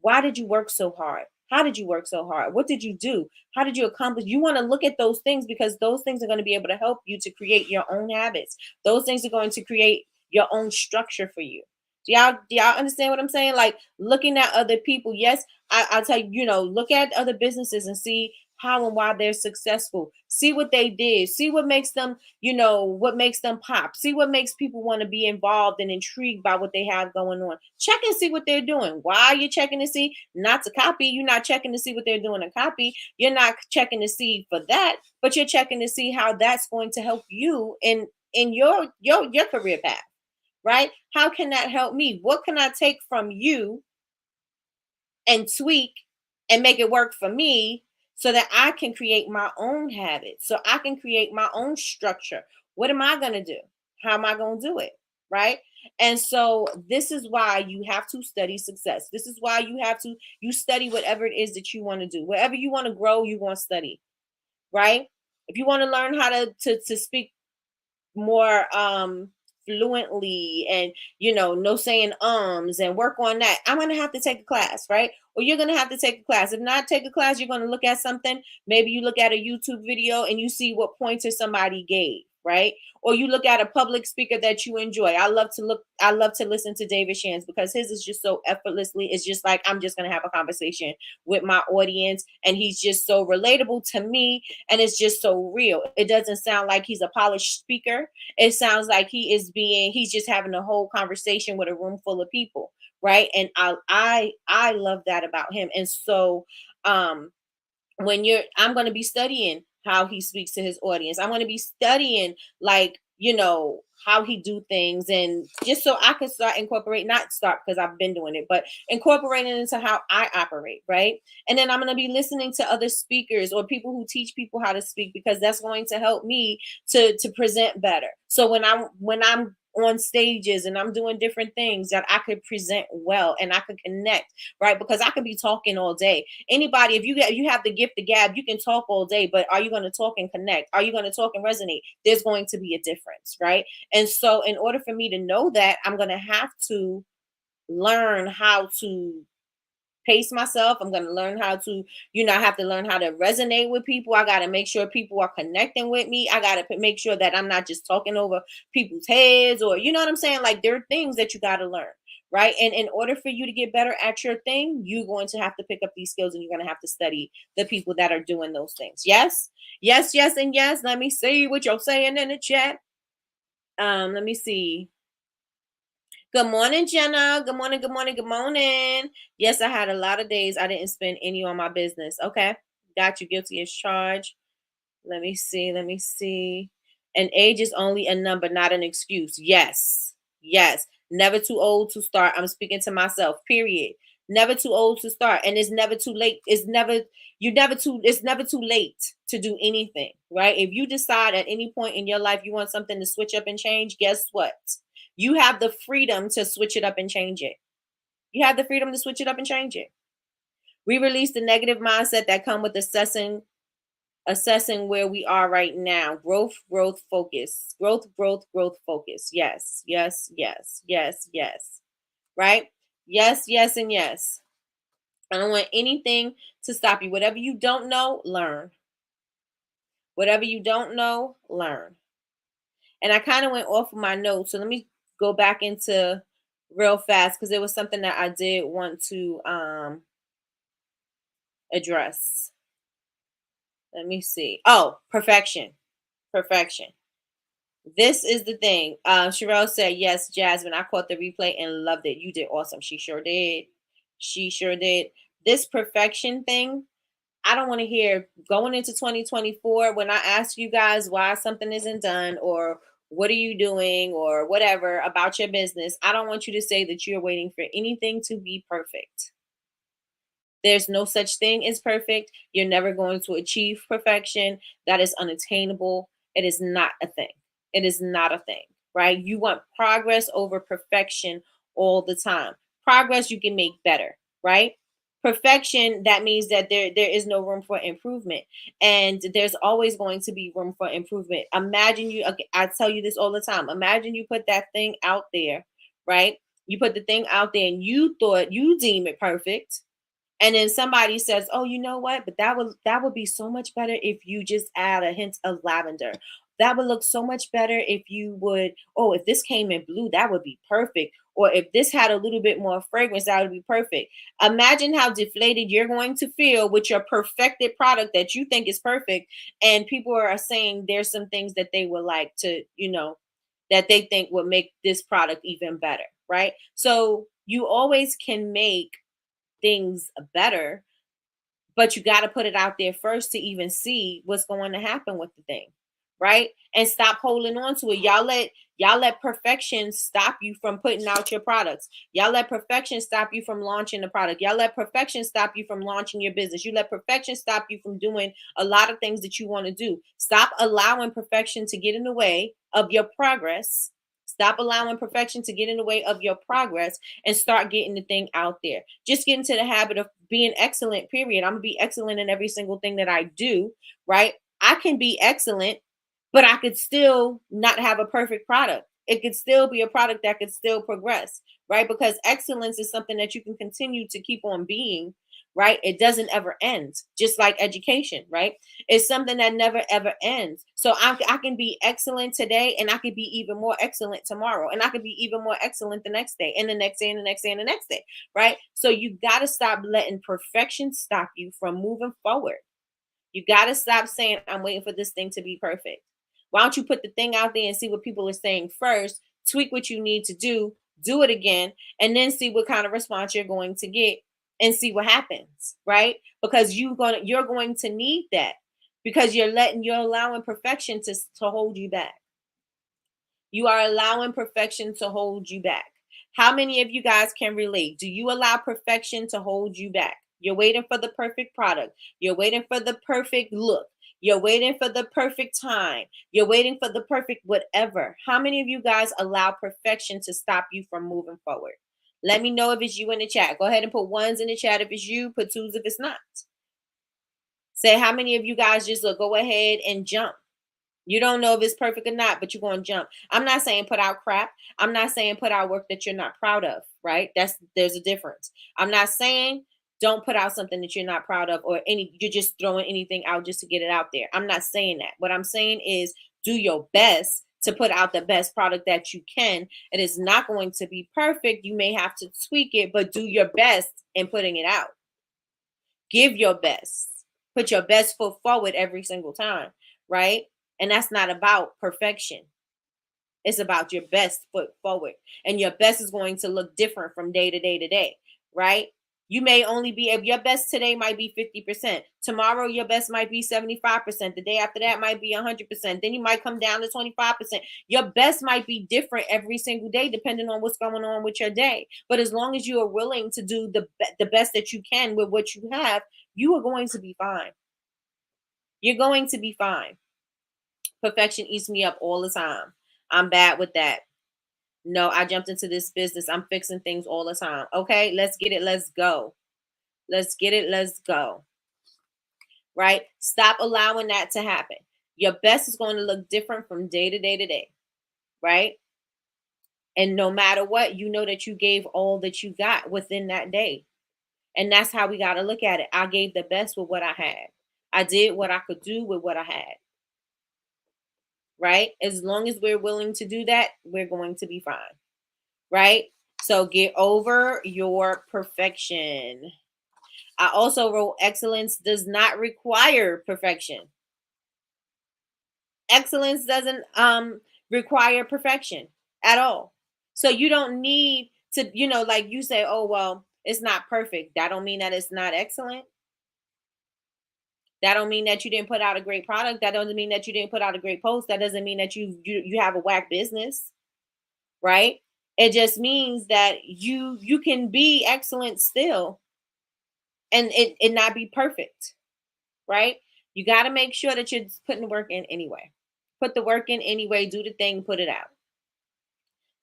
Why did you work so hard? How did you work so hard? What did you do? How did you accomplish? You want to look at those things, because those things are going to be able to help you to create your own habits. Those things are going to create your own structure for you. Do y'all understand what I'm saying? Like, looking at other people. Yes, I'll tell you, look at other businesses and see how and why they're successful. See what they did. See what makes them, what makes them pop. See what makes people want to be involved and intrigued by what they have going on. Check and see what they're doing. Why are you checking to see? Not to copy. You're not checking to see what they're doing to copy. You're not checking to see for that, but you're checking to see how that's going to help you in your career path, right? How can that help me? What can I take from you and tweak and make it work for me, so that I can create my own habits, so I can create my own structure? What am I going to do? How am I going to do it? Right? And so this is why you have to study success. This is why you study whatever it is that you want to do. Wherever you want to grow, you want to study, right? If you want to learn how to speak more fluently, and no saying and work on that, I'm going to have to take a class, right? Or you're going to have to take a class. If not take a class, you're going to look at something. Maybe you look at a YouTube video and you see what pointer somebody gave, right? Or you look at a public speaker that you enjoy. I love to listen to David Shands, because his is just so effortlessly. It's just like, I'm just going to have a conversation with my audience, and he's just so relatable to me, and it's just so real. It doesn't sound like he's a polished speaker. It sounds like he's just having a whole conversation with a room full of people, right? And I love that about him. And so I'm going to be studying how he speaks to his audience. I'm going to be studying, like, how he do things, and just so I can start incorporate, not start because I've been doing it, but incorporating into how I operate, right? And then I'm going to be listening to other speakers or people who teach people how to speak, because that's going to help me to present better. So when I'm on stages and I'm doing different things, that I could present well and I could connect, right? Because I could be talking all day. Anybody, if you have the gift of gab, you can talk all day, but are you going to talk and connect? Are you going to talk and resonate? There's going to be a difference, right? And so in order for me to know that, I'm going to have to learn how to pace myself. I'm going to learn how to, I have to learn how to resonate with people. I got to make sure people are connecting with me. I got to make sure that I'm not just talking over people's heads, or, you know what I'm saying? Like, there are things that you got to learn, right? And in order for you to get better at your thing, you're going to have to pick up these skills, and you're going to have to study the people that are doing those things. Yes, yes, yes, and yes. Let me see what you're saying in the chat. Let me see. Good morning, Jenna. Good morning, good morning, good morning. Yes, I had a lot of days I didn't spend any on my business. Okay. Got you, guilty as charged. Let me see. Let me see. And age is only a number, not an excuse. Yes. Yes. Never too old to start. I'm speaking to myself, period. Never too old to start. And it's never too late. It's never too late to do anything, right? If you decide at any point in your life you want something to switch up and change, guess what? You have the freedom to switch it up and change it. You have the freedom to switch it up and change it. We release the negative mindset that come with assessing where we are right now. Growth, focus. Growth, focus. Yes, yes, yes, yes, yes. Right? Yes, yes, and yes. I don't want anything to stop you. Whatever you don't know, learn. Whatever you don't know, learn. And I kind of went off of my notes. So let me go back into real fast, because there was something that I did want to address. Let me see. Oh, perfection. Perfection. This is the thing. Sherelle said, yes, Jasmine, I caught the replay and loved it. You did awesome. She sure did. She sure did. This perfection thing, I don't want to hear going into 2024 when I ask you guys why something isn't done, or what are you doing, or whatever about your business. I don't want you to say that you're waiting for anything to be perfect. There's no such thing as perfect. You're never going to achieve perfection. That is unattainable. It is not a thing. It is not a thing, right? You want progress over perfection all the time. Progress you can make better, right? Perfection, that means that there is no room for improvement. And there's always going to be room for improvement. Imagine you, okay, I tell you this all the time. Imagine you put that thing out there, right? You put the thing out there and you thought you deem it perfect, and then somebody says, oh, you know what, but that would be so much better if you just add a hint of lavender. That would look so much better if you would, oh, if this came in blue, that would be perfect. Or if this had a little bit more fragrance, that would be perfect. Imagine how deflated you're going to feel with your perfected product that you think is perfect, and people are saying there's some things that they would like to, that they think would make this product even better, right? So you always can make things better, but you got to put it out there first to even see what's going to happen with the thing, right? And stop holding on to it. Y'all let perfection stop you from putting out your products. Y'all let perfection stop you from launching the product. Y'all let perfection stop you from launching your business. You let perfection stop you from doing a lot of things that you want to do. Stop allowing perfection to get in the way of your progress. Stop allowing perfection to get in the way of your progress, and start getting the thing out there. Just get into the habit of being excellent, period. I'm going to be excellent in every single thing that I do, right? I can be excellent, but I could still not have a perfect product. It could still be a product that could still progress, right? Because excellence is something that you can continue to keep on being, right? It doesn't ever end, just like education, right? It's something that never ever ends. So I can be excellent today, and I could be even more excellent tomorrow, and I could be even more excellent the next day, and the next day, and the next day, and the next day, right? So you got to stop letting perfection stop you from moving forward. You got to stop saying, I'm waiting for this thing to be perfect. Why don't you put the thing out there and see what people are saying first, tweak what you need to do it again, and then see what kind of response you're going to get, and see what happens, right? Because you're going to need that, because you're allowing perfection to hold you back. You are allowing perfection to hold you back. How many of you guys can relate? Do you allow perfection to hold you back? You're waiting for the perfect product. You're waiting for the perfect look. You're waiting for the perfect time. You're waiting for the perfect whatever. How many of you guys allow perfection to stop you from moving forward? Let me know if it's you in the chat. Go ahead and put ones in the chat if it's you. Put twos if it's not. Say how many of you guys just go ahead and jump. You don't know if it's perfect or not, but you're going to jump. I'm not saying put out crap. I'm not saying put out work that you're not proud of, right? There's a difference. I'm not saying don't put out something that you're not proud of or you're just throwing anything out just to get it out there. I'm not saying that. What I'm saying is do your best to put out the best product that you can. It is not going to be perfect. You may have to tweak it, but do your best in putting it out. Give your best. Put your best foot forward every single time, right? And that's not about perfection. It's about your best foot forward. And your best is going to look different from day to day to day, right? You may only be, if your best today might be 50%. Tomorrow, your best might be 75%. The day after that might be 100%. Then you might come down to 25%. Your best might be different every single day, depending on what's going on with your day. But as long as you are willing to do the best that you can with what you have, you are going to be fine. You're going to be fine. Perfection eats me up all the time. I'm bad with that. No, I jumped into this business. I'm fixing things all the time. Okay, let's get it. Let's go. Let's get it. Let's go. Right? Stop allowing that to happen. Your best is going to look different from day to day to day. Right? And no matter what, you know that you gave all that you got within that day. And that's how we got to look at it. I gave the best with what I had. I did what I could do with what I had. Right? As long as we're willing to do that, we're going to be fine. Right? So get over your perfection. I also wrote excellence does not require perfection. Excellence doesn't require perfection at all. So you don't need to, like you say, oh, well, it's not perfect. That don't mean that it's not excellent. That don't mean that you didn't put out a great product. That doesn't mean that you didn't put out a great post. That doesn't mean that you have a whack business, right? It just means that you can be excellent still and it not be perfect, right? You got to make sure that you're putting the work in anyway. Put the work in anyway, do the thing, put it out.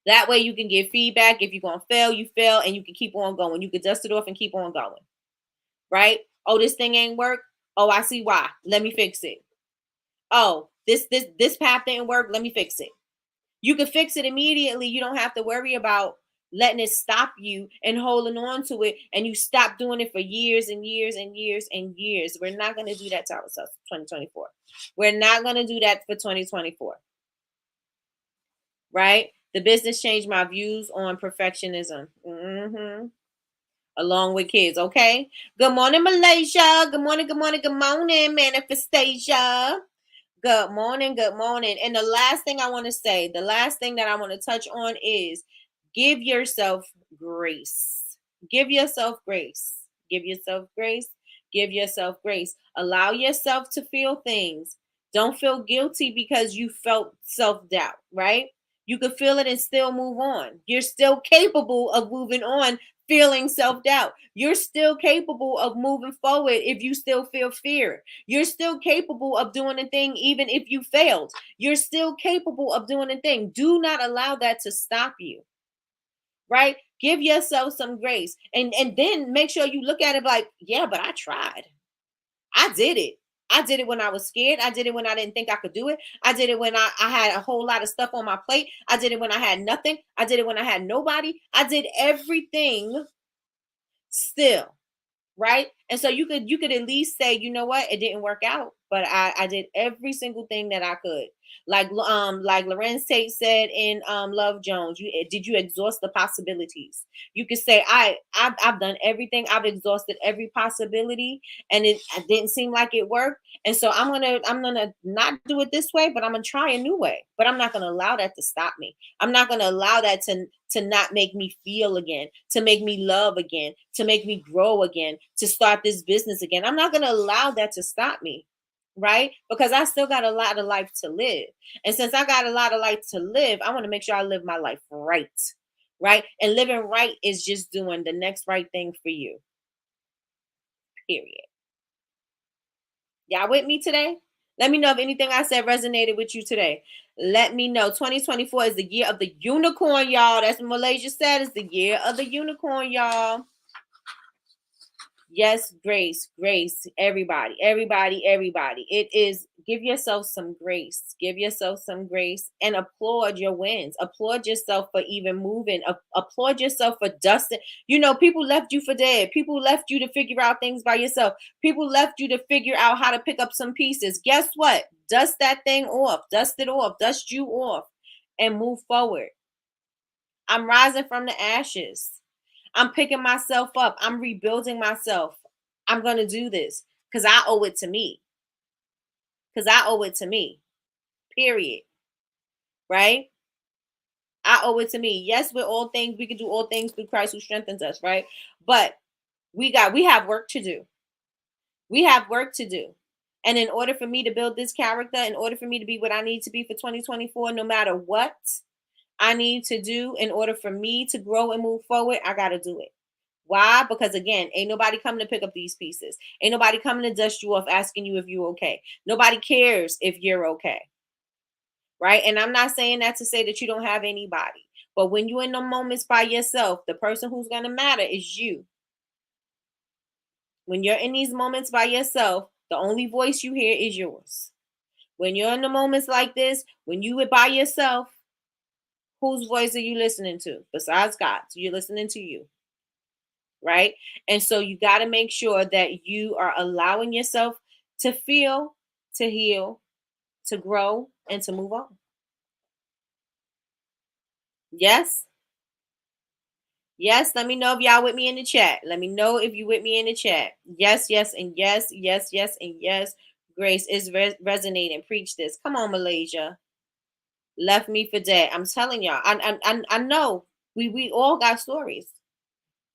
That way you can get feedback. If you're going to fail, you fail, and you can keep on going. You can dust it off and keep on going, right? Oh, this thing ain't work. Oh, I see why. Let me fix it. Oh, this path didn't work. Let me fix it. You can fix it immediately. You don't have to worry about letting it stop you and holding on to it. And you stop doing it for years and years and years and years. We're not going to do that to ourselves 2024. We're not going to do that for 2024. Right? The business changed my views on perfectionism. Along with kids, okay? Good morning, Malaysia. Good morning, good morning, good morning, manifestation. Good morning, good morning. And the last thing I want to say, the last thing that I want to touch on is give yourself grace. Give yourself grace. Give yourself grace. Give yourself grace. Allow yourself to feel things. Don't feel guilty because you felt self-doubt, right? You could feel it and still move on. You're still capable of moving on, feeling self-doubt. You're still capable of moving forward if you still feel fear. You're still capable of doing a thing even if you failed. You're still capable of doing a thing. Do not allow that to stop you. Right? Give yourself some grace. And then make sure you look at it like, yeah, but I tried. I did it. I did it when I was scared. I did it when I didn't think I could do it. I did it when I had a whole lot of stuff on my plate. I did it when I had nothing. I did it when I had nobody. I did everything still. Right? And so you could at least say, you know what, it didn't work out, but I did every single thing that I could. Like Lorenz Tate said in Love Jones, did you exhaust the possibilities? You could say I've done everything. I've exhausted every possibility, and it didn't seem like it worked. And so I'm gonna not do it this way, but I'm gonna try a new way. But I'm not gonna allow that to stop me. I'm not gonna allow that to not make me feel again, to make me love again, to make me grow again, to start this business again. I'm not gonna allow that to stop me. right? Because I still got a lot of life to live. And since I got a lot of life to live, I want to make sure I live my life right. Right? And living right is just doing the next right thing for you. Period. Y'all with me today? Let me know if anything I said resonated with you today. Let me know. 2024 is the year of the unicorn, y'all. That's what Malaysia said. It's the year of the unicorn, y'all. Yes, grace, grace, everybody, everybody, everybody. It is, give yourself some grace. Give yourself some grace and applaud your wins. Applaud yourself for even moving. Applaud yourself for dusting. You know, people left you for dead. People left you to figure out things by yourself. People left you to figure out how to pick up some pieces. Guess what? Dust that thing off. Dust it off. Dust you off and move forward. I'm rising from the ashes. I'm picking myself up. I'm rebuilding myself. I'm going to do this because I owe it to me. Because I owe it to me. Period. Right? I owe it to me. Yes, we're all things. We can do all things through Christ who strengthens us. Right? But we have work to do. We have work to do. And in order for me to build this character, in order for me to be what I need to be for 2024, no matter what I need to do in order for me to grow and move forward, I got to do it. Why? Because again, ain't nobody coming to pick up these pieces. Ain't nobody coming to dust you off asking you if you're okay. Nobody cares if you're okay. Right? And I'm not saying that to say that you don't have anybody. But when you're in the moments by yourself, the person who's going to matter is you. When you're in these moments by yourself, the only voice you hear is yours. When you're in the moments like this, when you are by yourself, whose voice are you listening to? Besides God's, you're listening to you. Right? And so you got to make sure that you are allowing yourself to feel, to heal, to grow, and to move on. Yes? Yes, let me know if y'all with me in the chat. Let me know if you with me in the chat. Yes, yes, and yes, yes, yes, and yes. Grace is resonating. Preach this. Come on, Malaysia. Left me for dead. I'm telling y'all. I know we all got stories.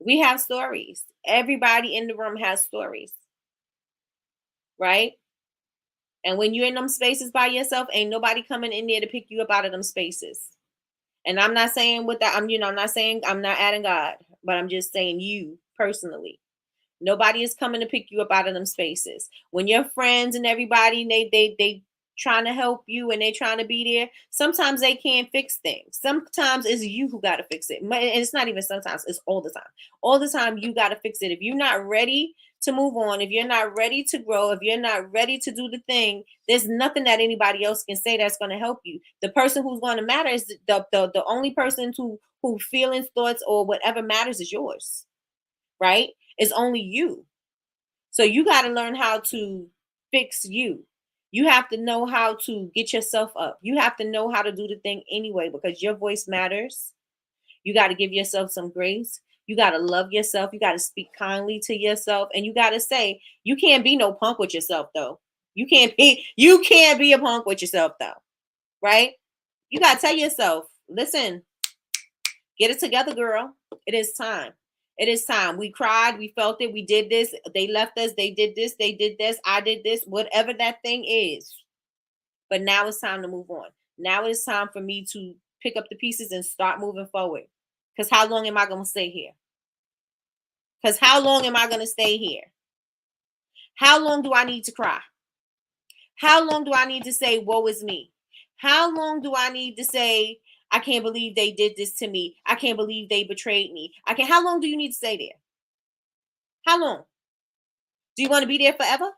We have stories. Everybody in the room has stories. Right? And when you're in them spaces by yourself, ain't nobody coming in there to pick you up out of them spaces. And I'm not saying with that, I'm not saying I'm not adding God, but I'm just saying you personally. Nobody is coming to pick you up out of them spaces. When your friends and everybody, they trying to help you and they trying to be there, sometimes they can't fix things. Sometimes it's you who got to fix it. And it's not even sometimes, it's all the time. All the time you got to fix it. If you're not ready to move on, if you're not ready to grow, if you're not ready to do the thing, there's nothing that anybody else can say that's going to help you. The person who's going to matter is the only person who feelings, thoughts, or whatever matters is yours. Right? It's only you. So you got to learn how to fix you. You have to know how to get yourself up. You have to know how to do the thing anyway because your voice matters. You got to give yourself some grace. You got to love yourself. You got to speak kindly to yourself. And you got to say, you can't be no punk with yourself though. You can't be a punk with yourself though. Right? You got to tell yourself, listen, get it together, girl. It is time. It is time. We cried. We felt it. We did this. They left us. They did this. They did this. I did this. Whatever that thing is. But now it's time to move on. Now it's time for me to pick up the pieces and start moving forward. Because how long am I going to stay here? Because how long am I going to stay here? How long do I need to cry? How long do I need to say, woe is me? How long do I need to say, I can't believe they did this to me. I can't believe they betrayed me. How long do you need to stay there? How long? Do you want to be there forever?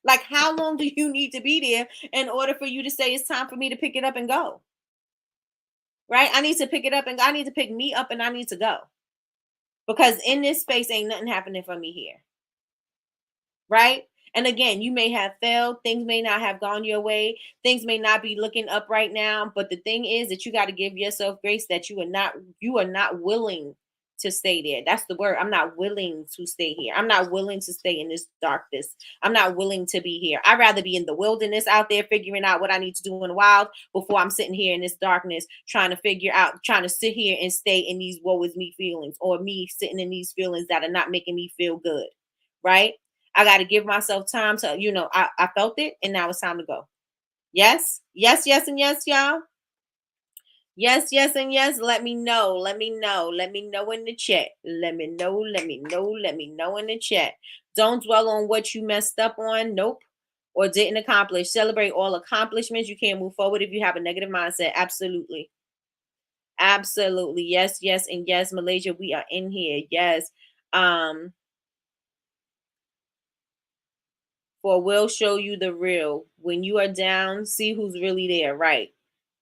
Like, how long do you need to be there in order for you to say it's time for me to pick it up and go? Right? I need to pick it up and I need to pick me up and I need to go. Because in this space ain't nothing happening for me here. Right? And again, you may have failed. Things may not have gone your way. Things may not be looking up right now. But the thing is that you got to give yourself grace that you are not willing to stay there. That's the word. I'm not willing to stay here. I'm not willing to stay in this darkness. I'm not willing to be here. I'd rather be in the wilderness out there figuring out what I need to do in the wild before I'm sitting here in this darkness trying to sit here and stay in these woe is me feelings or me sitting in these feelings that are not making me feel good. Right? I got to give myself time to, I felt it and now it's time to go. Yes, yes, yes, and yes, y'all. Yes, yes, and yes. Let me know. Let me know. Let me know in the chat. Let me know. Let me know. Let me know in the chat. Don't dwell on what you messed up on. Nope. Or didn't accomplish. Celebrate all accomplishments. You can't move forward if you have a negative mindset. Absolutely. Absolutely. Yes, yes, and yes. Malaysia, we are in here. Yes. Um, for we'll show you the real. When you are down, see who's really there. Right.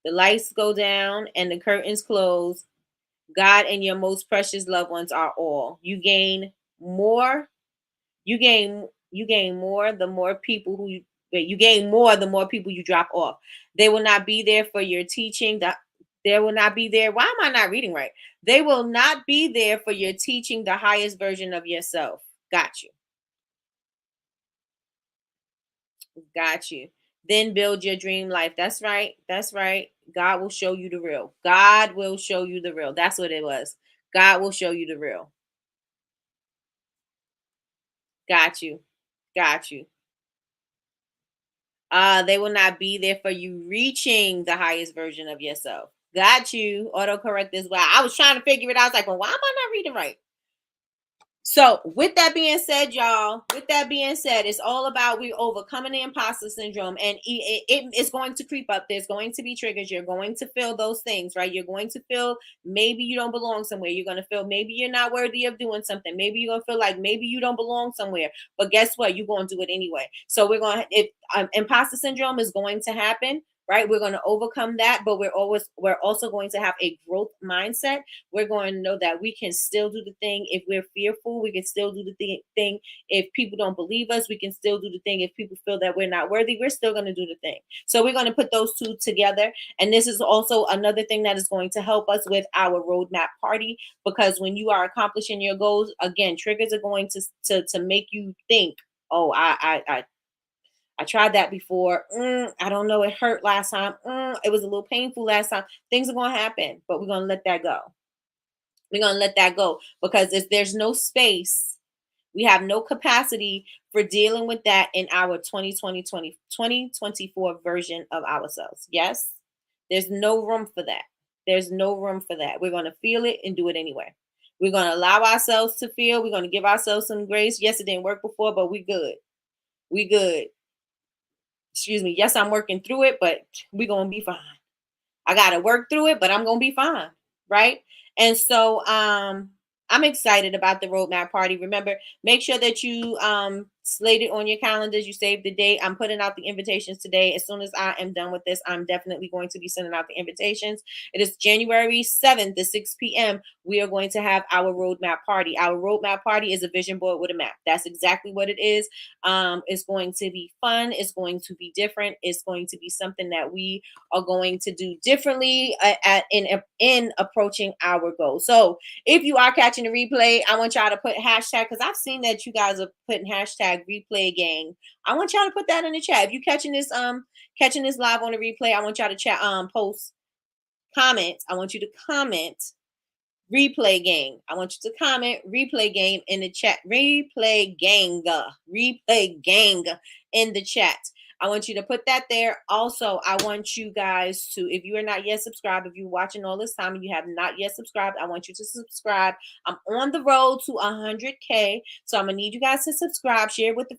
The lights go down and the curtains close. God and your most precious loved ones are all. You gain more. You gain more the more people you gain more the more people you drop off. They will not be there for your teaching. They will not be there. Why am I not reading right? They will not be there for your teaching the highest version of yourself. Got you. Got you. Then build your dream life. That's right. That's right. God will show you the real. God will show you the real. That's what it was. God will show you the real. Got you. Got you. They will not be there for you reaching the highest version of yourself. Got you. Autocorrect as well. I was trying to figure it out. I was like, well, why am I not reading right? So, with that being said, y'all, it's all about we overcoming the imposter syndrome, and it's going to creep up. There's going to be triggers. You're going to feel those things, right? You're going to feel maybe you don't belong somewhere. You're going to feel maybe you're not worthy of doing something. Maybe you're going to feel like maybe you don't belong somewhere. But guess what? You're going to do it anyway. So, if imposter syndrome is going to happen, right? We're going to overcome that, but we're also going to have a growth mindset. We're going to know that we can still do the thing. If we're fearful, we can still do the thing. If people don't believe us, we can still do the thing. If people feel that we're not worthy, we're still going to do the thing. So we're going to put those two together. And this is also another thing that is going to help us with our roadmap party, because when you are accomplishing your goals, again, triggers are going to make you think, oh, I tried that before. I don't know. It hurt last time. It was a little painful last time. Things are going to happen, but we're going to let that go. We're going to let that go because if there's no space, we have no capacity for dealing with that in our 2024 version of ourselves. Yes, there's no room for that. There's no room for that. We're going to feel it and do it anyway. We're going to allow ourselves to feel. We're going to give ourselves some grace. Yes, it didn't work before, but we good. We good. Excuse me. Yes, I'm working through it, but we're going to be fine. I got to work through it, but I'm going to be fine. Right. And so I'm excited about the roadmap party. Remember, make sure that you slate it on your calendars. You save the date. I'm putting out the invitations today. As soon as I am done with this, I'm definitely going to be sending out the invitations. It is January 7th at 6 p.m. We are going to have our roadmap party. Our roadmap party is a vision board with a map. That's exactly what it is. It's going to be fun. It's going to be different. It's going to be something that we are going to do differently in approaching our goal. So if you are catching the replay, I want y'all to put hashtag, because I've seen that you guys are putting hashtag replay gang. I want y'all to put that in the chat. If you're catching this live on the replay, I want y'all to chat post comments. I want you to comment replay game. I want you to comment replay game in the chat. Replay gang in the chat. I want you to put that there. Also, I want you guys to, if you are not yet subscribed, if you're watching all this time and you have not yet subscribed, I want you to subscribe. I'm on the road to 100K, so I'm gonna need you guys to subscribe. Share it with a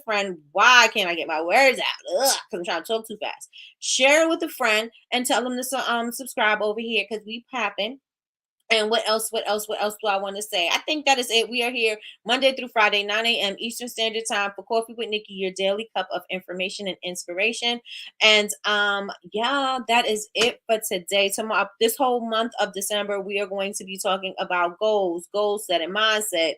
friend. Why can't I get my words out? Because I'm trying to talk too fast. Share it with a friend and tell them to subscribe over here, because we popping. And what else do I want to say? I think that is it. We are here Monday through Friday, 9 a.m. Eastern Standard Time for Coffee with Nikki, your daily cup of information and inspiration. And yeah, that is it for today. Tomorrow, this whole month of December, we are going to be talking about goals, goal setting, mindset,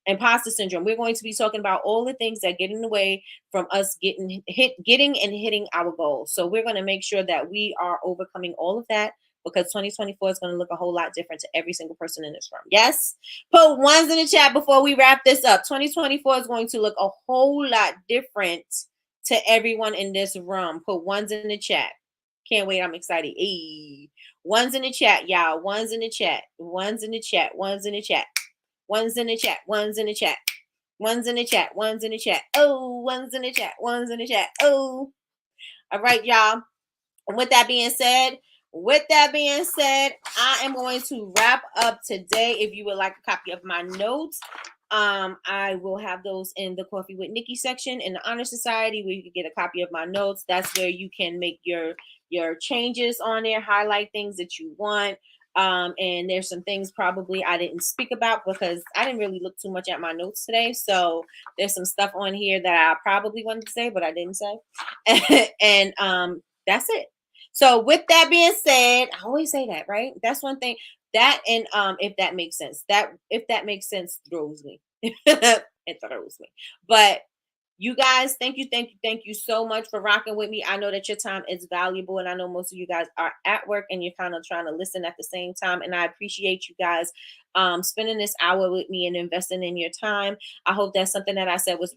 imposter syndrome. We're going to be talking about all the things that get in the way from us getting and hitting our goals. So we're going to make sure that we are overcoming all of that, because 2024 is going to look a whole lot different to every single person in this room. Yes? Put ones in the chat before we wrap this up. 2024 is going to look a whole lot different to everyone in this room. Put ones in the chat. Can't wait. I'm excited. Hey. Ones in the chat, y'all. Ones in the chat. Ones in the chat. Ones in the chat. Ones in the chat. Ones in the chat. One's in the chat. One's in the chat. Oh, one's in the chat. One's in the chat. Oh. All right, y'all. And with that being said, I am going to wrap up today. If you would like a copy of my notes, I will have those in the Coffee with Nikki section in the Honor Society, where you can get a copy of my notes. That's where you can make your changes on there, highlight things that you want. And there's some things probably I didn't speak about because I didn't really look too much at my notes today. So there's some stuff on here that I probably wanted to say, but I didn't say. And that's it. So with that being said, I always say that, right? That's one thing. That and if that makes sense. If that makes sense throws me. It throws me. But you guys, thank you so much for rocking with me. I know that your time is valuable, and I know most of you guys are at work and you're kind of trying to listen at the same time. And I appreciate you guys spending this hour with me and investing in your time. I hope that something that I said was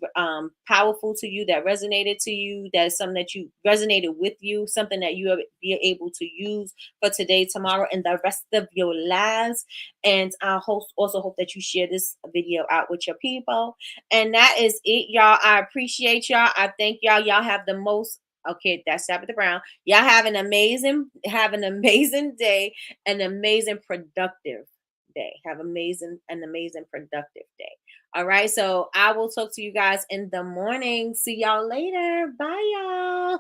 powerful to you, that resonated to you, that is something that you resonated with you, something that you be able to use for today, tomorrow, and the rest of your lives. And I also hope that you share this video out with your people. And that is it, y'all. I appreciate y'all. I thank y'all. Y'all have the most. Okay, that's Tabitha Brown. Y'all have an amazing day, an amazing productive day. Have an amazing productive day. All right. So I will talk to you guys in the morning. See y'all later. Bye, y'all.